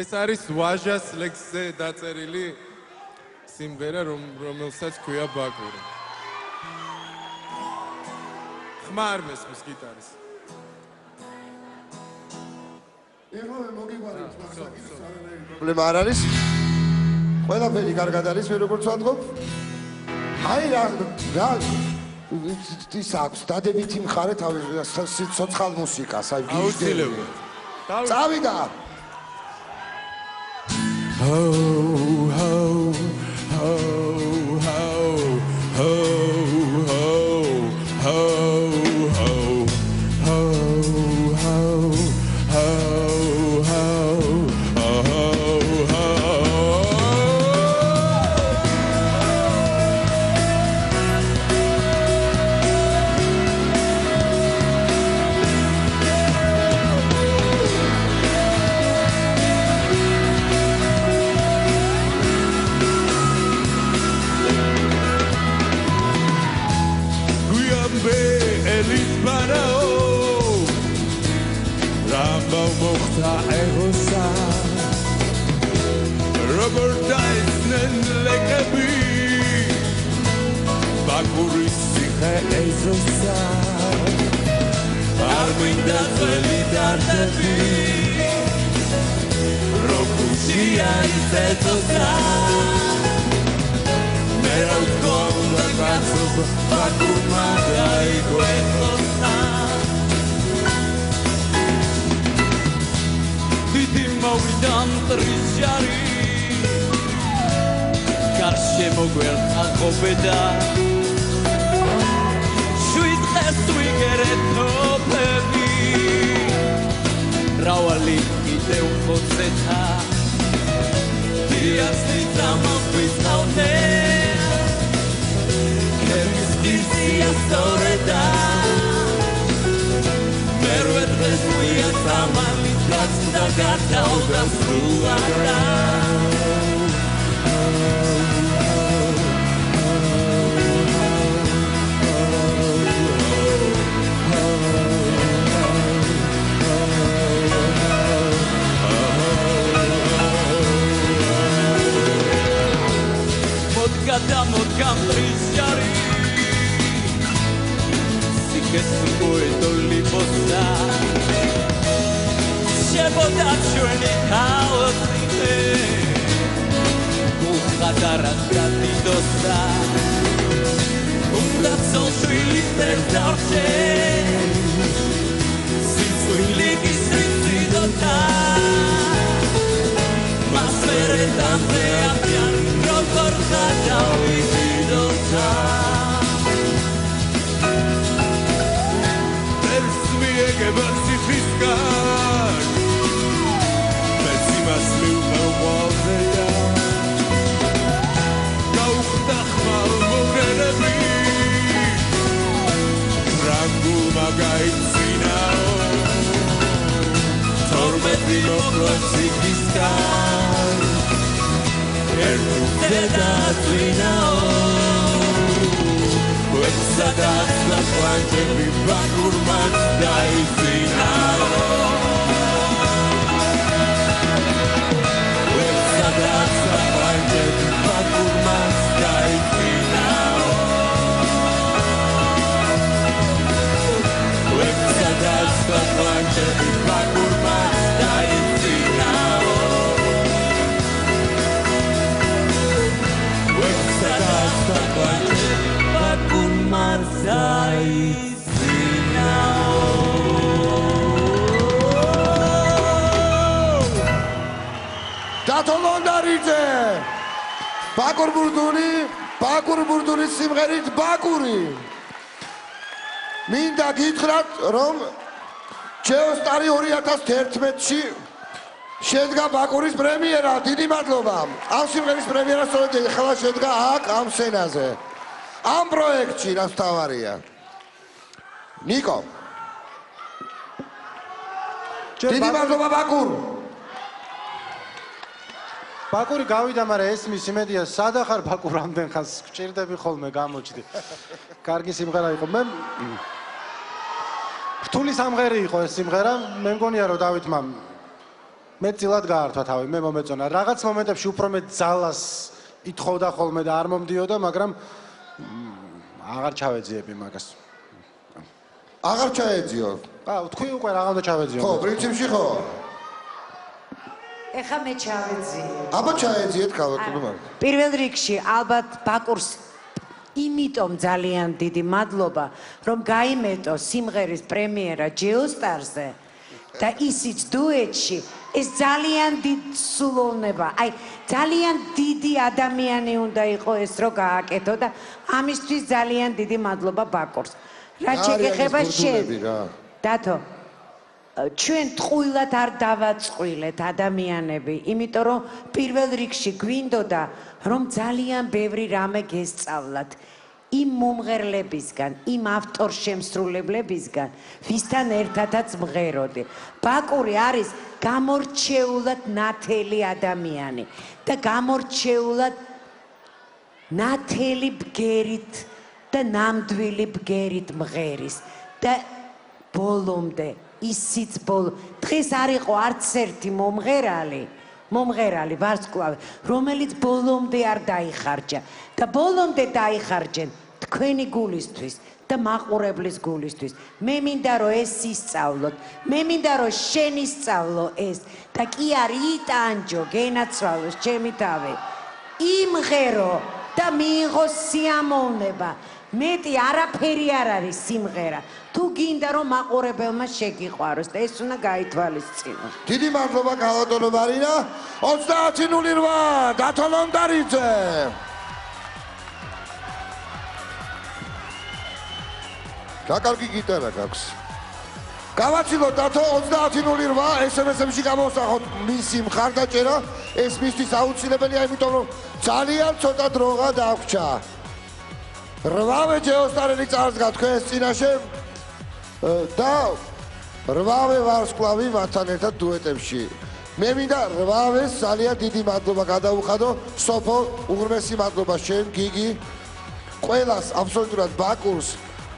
ეს არის ვაჟას ლექსზე დაწერილი სიმღერა რომელსაც ქვია ბაკური. ხმა არ მესმის გიტარის. პრობლემა არ არის. ყველაფერი კარგად არის, მე როგორც ვამბობ. აი რა ის აქვს დადებითი მხარე თავის სოციალ მუსიკას, აი აუცილებლად. წავიდა. როგორ დაეცნენ ლეკები ბაკურის ციხე ეზოსა არ მინდა ძველი დარდები როგორია ის ეზოსა მე რა ვთქვა კაცო ბაკურმა გაიგვეწოთა დიდი მოვიდა მტრის ჯარი გარშე მოგვერთა ყოფედა შვიდ დღეს ვიგერეთ თოფები მრავალი კიდევ ხოცეთა დიასი წამოგვისწავლე ქერმის გირსია სწორედა მერვე დღეს ვიასამალი გაცდა გადაოდა სრულადა მოდგა მტრის ჯარი სიკეს მოედოლი ბოსა შებოდა ჩვენი თავზე უხადარად გადიდოსა უნდა სოშვილი ფერდარშე სიცვილი გისრიციდოთა მასვერე დამზე აბიან როგორ გადავიდიდოთა Egeba cifiskan Mezimas milma wazea Gauchtachma mogerebi Rangu magaizinao Tormeti mokla cifiskan Ertu zedazinao Sadats la plante mi bakurman daizinao Sadats la plante mi bakurman daizinao Sadats la plante mi bakurman daizinao Sadats la plante Dato Londaridze Bakur Burduni simღერით ბაკური მინდა გითხრათ რომ ჩეოსტარი 2011-ში შედგა ბაკურის პრემიერა დიდი მადლობა ამ სიმღერის პრემიერა სწორედ ახლა შედგა აქ ამ სცენაზე ამ პროექტში რაც თავარია ნიკო დიდი მადლობა ბაკურ ბაკური გავიდა მაგრამ ეს მის იმედია სად ახარ ბაკურ ამდენ ხანს გჭირდები ხოლმე გამოჩდი კარგი სიმღერა იყო მე რთული სამღერი იყო ეს სიმღერა მე მგონია რომ დავითმა მეწილად გაართვა თავი მე მომეწონა რაღაც მომენტებში უფრო მე ძალას ითხოვდა ხოლმე და არ მომდიოდა მაგრამ აღარ ჩავეძიები მაგას. აღარ ჩაეძიო? თქვი უკვე რა უნდა ჩავეძიო? ხო, პრინციპში ხო. ეხა მე ჩავეძიე. აბა ჩაეძიეთ ქალბატონო. პირველ რიგში ალბათ ბაკურს იმიტომ ძალიან დიდი მადლობა, რომ გაიმეტო სიმღერის პრემიერა ჯეოსტარზე და ისიც დუეტში ეს ძალიან დიდ სულოვნება. აი ძალიან დიდი ადამიანი უნდა იყო ეს რო გააკეთო და ამისთვის ძალიან დიდი მადლობა ბაკურს. რაც შეგეხება შენ. დათო ჩვენ ტყუილად არ დავაწყვილეთ ადამიანები, იმიტომ რომ პირველ რიგში გვინდოდა რომ ძალიან ბევრი რამე გესწავლათ. იმ მომღერლებისგან, იმ ავტორშემსრულებლებისგან, ვისთან ერთადაც მღეროდი. ბაკური არის გამორჩეულად ნათელი ადამიანი და გამორჩეულად ნათელი ბგერით და ნამდვილი ბგერით მღერის და ბოლომდე ისიც დღეს არ იყო არც ერთი მომღერალი, მომღერალი, ვარსკვლავი, რომელიც ბოლომდე არ დაიხარჯა და ბოლომდე დაიხარჯენ თქვენი გულისთვის და მაყურებლის გულისთვის. მე მინდა რომ ეს ისწავლოთ, მე მინდა რომ შენ ისწავლო ეს და კი არ იტანჯო, გენაცვალოს ჩემი თავი. იმღერო და მიიღო სიამოვნება. მეტი არაფერი არ არის სიმღერა. თუ გინდა რომ მაყურებელმა შეგიყვაროს და ეს უნდა გაითვალისწინოს. დიდი მადლობა გალატონო მარინა. 30:08 დათო ლონდარიძე. საკარგი გიტარა გაქვს. გავაცილოთ დათო 30:08 SMS-ებში გამოსახოთ მისი მხარდაჭერა. ეს მისთვის აუცილებელია, იმიტომ რომ ძალიან ცოტა დროღა დაგვჭა. 8 ჯეოსტარელი წარსდგა თქვენს წინაშე და 8 ვარსკვლავი მათთან ერთად დუეტებში. მე მინდა 8-ს ძალიან დიდი მადლობა გადაუხადო. სოფო, უღრმესი მადლობა შენ, გიგი, ყველას აბსოლუტურად ბაკურს,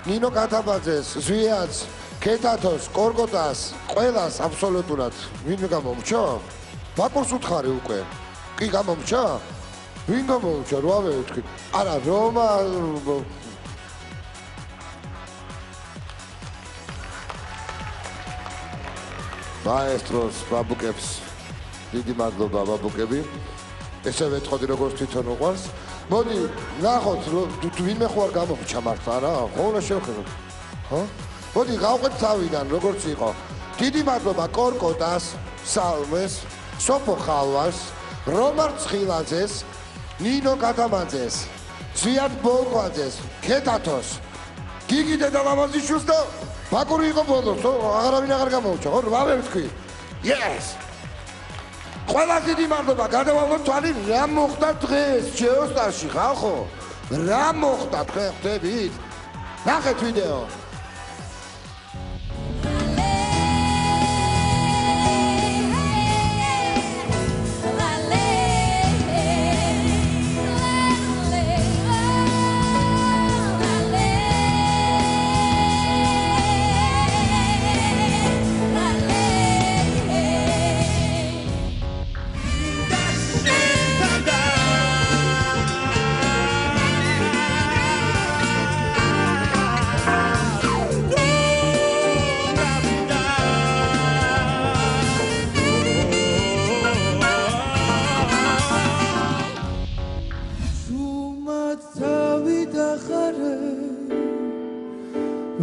ნინო კათაბაძეს, ზვიაც, ქეთათოს, კორკოტას, ყველას აბსოლუტურად. ვინ გამომრჩა? ბაკურს უთხარი უკვე. კი გამომრჩა? ვინ გამომრჩა? 8 ვთქვი. არა, რომა მაესტროს ბაბუკებს დიდი მადლობა ბაბუკები. ესე ვეთყოდი როგორც თვითონ უყვარს. მოდი, ნახოთ, ვინმე ხო არ გამომრჩა მართლა რა? ხოლმე შევხედოთ. ხო? მოდი, გავყვეთ თავიდან როგორც იყო. დიდი მადლობა კორკოტას, სალმეს, სოფო ხალვას, რომარ ცხილაძეს, ნინო კათამაძეს, ზვიად ბოლკვაძეს, ქეთათოს, გიგი დედალამაზიშვილს და ბაკური იყო ბოლოს, აღარავინ აღარ გამოვჭა, ხო, 8 ვთქვი. Yes! ყველას დიდი მადლობა, გადავალოთ თვალი, რა მოხდა დღეს ჯეოსტარში, ხალხო? რა მოხდა თქვენ ხვდებით? ნახეთ ვიდეო.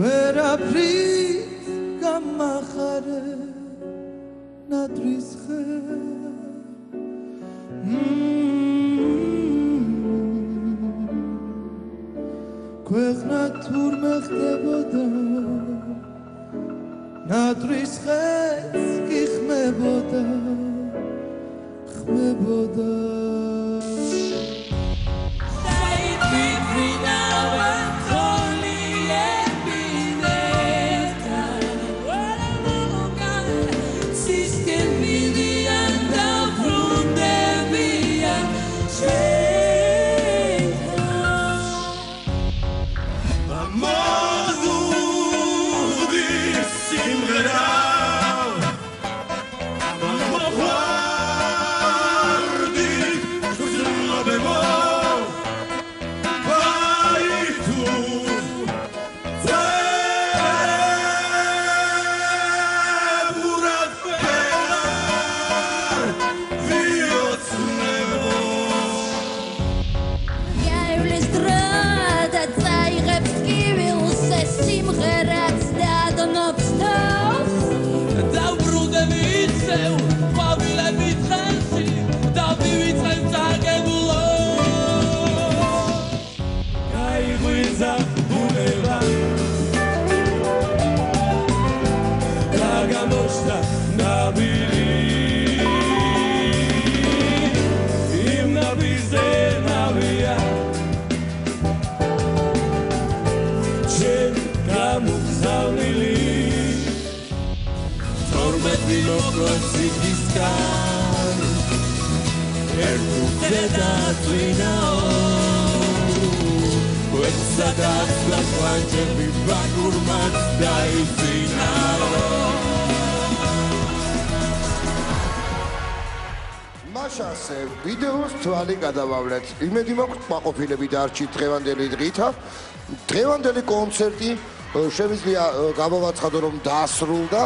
ვერაფრის გამახარე ნადრის ხე ქვეყნა თურმე ხდებოდა ნადრის ხეს კი ხმებოდა ხმებოდა თამაშას ვიდეოს თვალი გადავავლეთ. იმედი მაქვს მაყოფილები დარჩით დღევანდელი დღითა. დღევანდელი კონცერტი შემიძლია გამოვაცხადო რომ დაასრულდა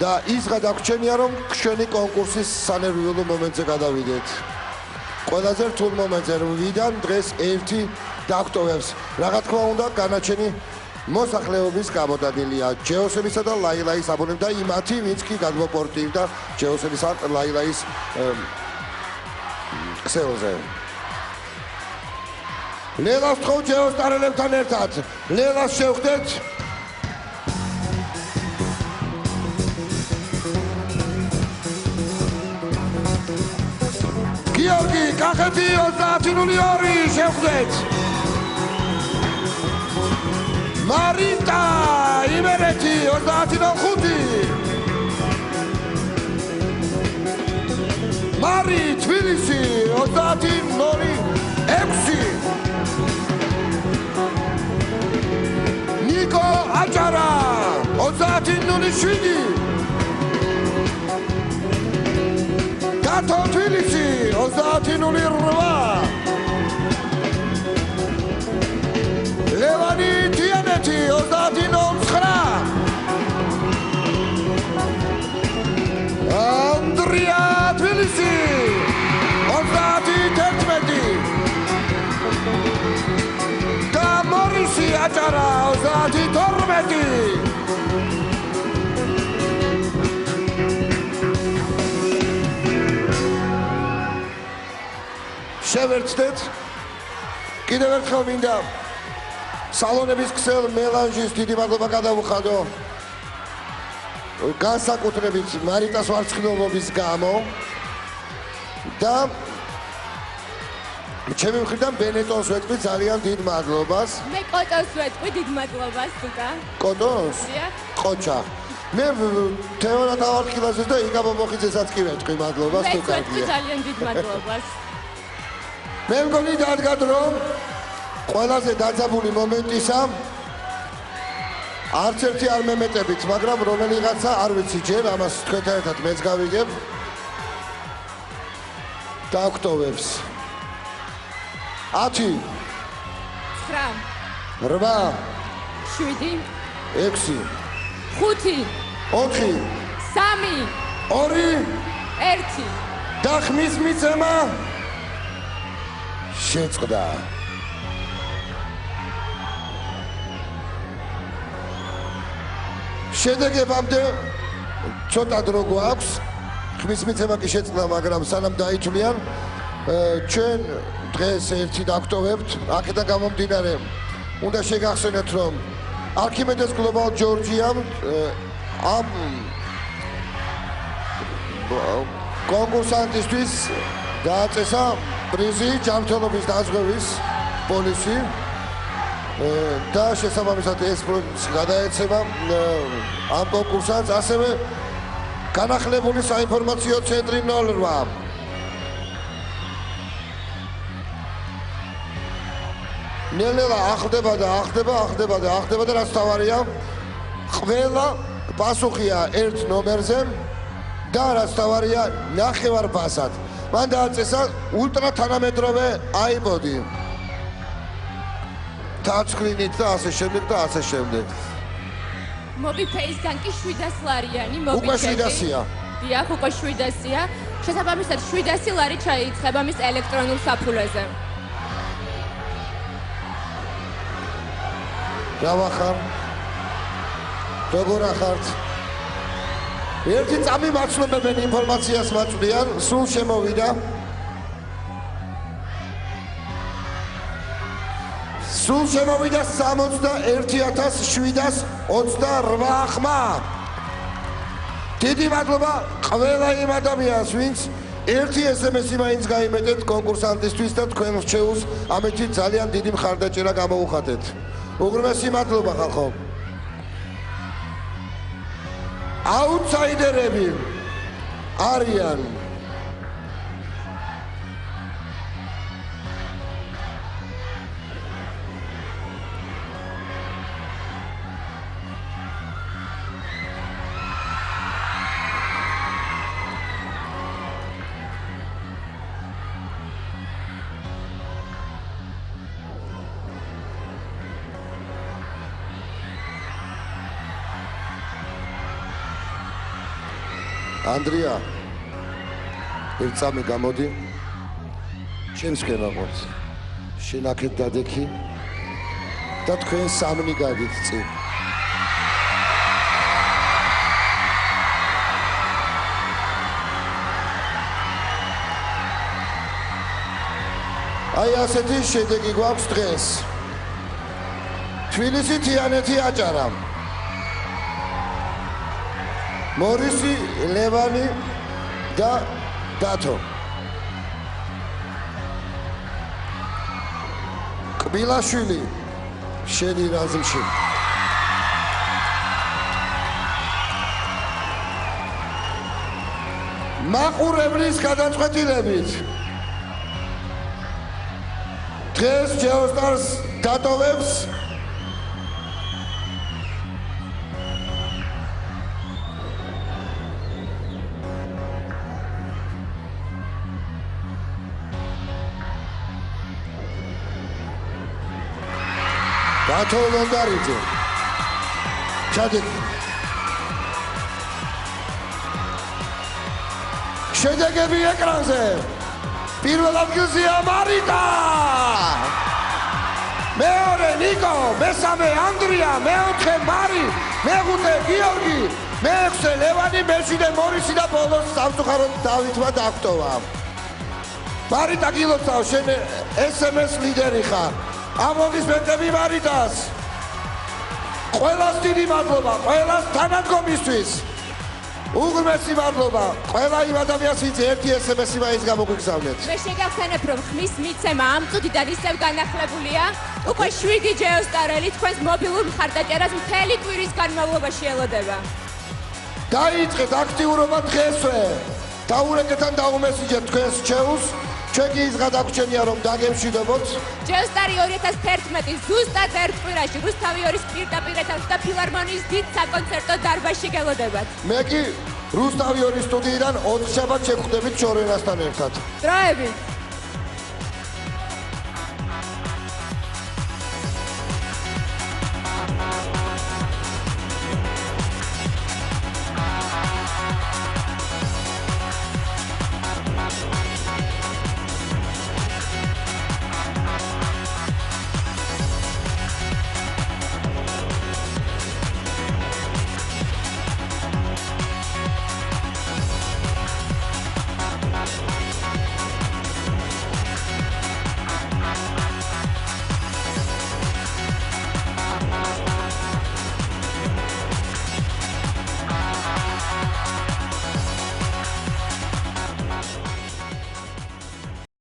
და ის გადაგვრჩენია რომ ჩვენი კონკურსის სანერვიულო მომენტზე გადავიდეთ. ყველაზე რთულ მომენტზე ვიდან დღეს ერთი დაგტოვებს. რა თქმა უნდა განაჩენი მოსახლეობის გამოდადილია ჯეოსებისა და ლაილაის აბონემ და იმათი ვინც კი გადმოპორტივდა ჯეოსებისა და ლაილაის ქსელზე. ლელას თხოვ ჯეოს ტარელებთან ერთად. ლელას შევხვდეთ. გიორგი კახეთი 30-02 შევხვდეთ. მარიტა იმერეთი 30-05. მარი თბილისი 30-06. ნიკო აჭარა 30-07. გათო თბილისი 30-08. ლევანი თიანეთი 30-09. ანდრია თბილისი 30-11. და მორისი აჭარა 30-12. შევერთდეთ. კიდევ ერთხელ მინდა სალონების ქსელ მელანჟის დიდი მადლობა გადავუხადო განსაკუთრებით მარიტას ვარცხნილობის გამო და ჩემი მხრიდან ბენეტონს ვეთქვი ძალიან დიდ მადლობას. მე კოტოს ვეთქვი დიდ მადლობას თუთა. კოტოს? ყოჩა. მე თეორა დავარქილაზე და იგა ბობოხიძესაც კი ვეთქვი მადლობას თუ კარგია. მე ვეთქვი ძალიან დიდ მადლობას. მე მგონი დადგა დრო ყველაზე დაძაბული მომენტისა არც ერთი არ მემეტებით, მაგრამ რომელიღაცა არ ვიცი ჯერ ამას თქვენთან ერთად მეც გავიგებ დაგვტოვებს 10 9 8 7 6 5 4 3 2 1 და ხმის მიცემა შეწყდა. შედეგებამდე ცოტა დრო გვაქვს. ხმის მიცემა კი შეწყდა, მაგრამ სანამ დაითვლიან, ჩვენ დღეს ერთი დავტოვებთ. აქედან გამომდინარე, უნდა შეგახსენოთ, რომ არქიმედეს გლობალ ჯორჯიამ ამ კონკურსანტისთვის დააწესა პრიზი ჯანმრთელობის დაზღვევის პოლისი და შესაბამისად ეს გადაეცემა ამ კონკურსანტს ასევე განახლებული საინფორმაციო ცენტრი 08. ნელ-ნელა ახდება და რაც თავარია, ყველა პასუხია ერთ ნომერზე და რაც თავარია ნახევარფასად. მან დააწესა ულტრა თანამედროვე აიბოდი. ტაჩსკრინით და ასე შემდეგ. მობიფეისგან კი 700 ლარიანი მობიფეისი. უკვე 700-ია. დიახ, უკვე 700-ია. შესაბამისად 700 ლარი ჩაიწყება მის ელექტრონულ საფულეზე. დავახარ. როგორ ახართ? ერთი წამი მაცნობებენ ინფორმაციას მაწვდიან, სულ შემოვიდა. სულ შემოვიდა 61,728 ხმა. დიდი მადლობა ყველა იმ ადამიანს, ვინც ერთი SMS-ი მაინც გაიმეტეთ კონკურსანტისთვის და თქვენ რჩეულს ამეთი ძალიან დიდი მხარდაჭერა გამოუხატეთ. უღრმესი მადლობა ხალხო. აუთსაიდერები არიან ანდრია ერთსამი გამოდი ჩემს ქემაყოთ შენ აქეთ დადექი და თქვენ სამნი გადით წინ აი ასეთი შედეგი გვაქვს დღეს თბილისი თიანეთი აჭარა მორისი ლევანი და დათო კბილაშვილი შენი რაზმში მაყურებლის გადაწყვეტილებით დღეს ჯეოსტარს დატოვებს დათო ლონდარიძე ჩადეკი შედეგები ეკრანზე პირველ ადგილზეა მარიტა მეორე ნიკო მესამე ანდრია მეოთხე მარი მეხუთე გიორგი მეექვსე ლევანი მეშვიდე მორისი და ბოლოს სამწუხაროდ დავითმა დაგტოვა მარიტა გილოცავ შენ SMS ლიდერი ხარ ამოგისმენდები მარიტას ყველას დიდი მადლობა ყველას თანადგომისთვის უღრმესი მადლობა ყველა იმ ადამიანს ვინც ერთი SMS-ი მაინც გამოგვიგზავნეთ მე შეგახსენებ რომ ხმის მიცემა ამ წუთიდან ისევ განახლებულია უკვე 7 ჯეოსტარელი თქვენს მობილურ მხარდაჭერას მთელი კვირის განმავლობაში ელოდება დაიწყეთ აქტიურობა დღესვე დაურეკეთან დაუმესიჯეთ თქვენს ჩეულს ჩვენ კი ის გადაგვჩენია რომ დაგემშვიდობოთ ჯეოსტარი 2011 ზუსტად ერთ კვირაში რუსთავი 2-ის პირდაპირ ეთერში და ფილარმონიის დიდ საკონცერტო დარბაზში გელოდებათ მე კი რუსთავი 2 სტუდიიდან 4 შაბათ შეგხვდებით შორენასთან ერთად დროებით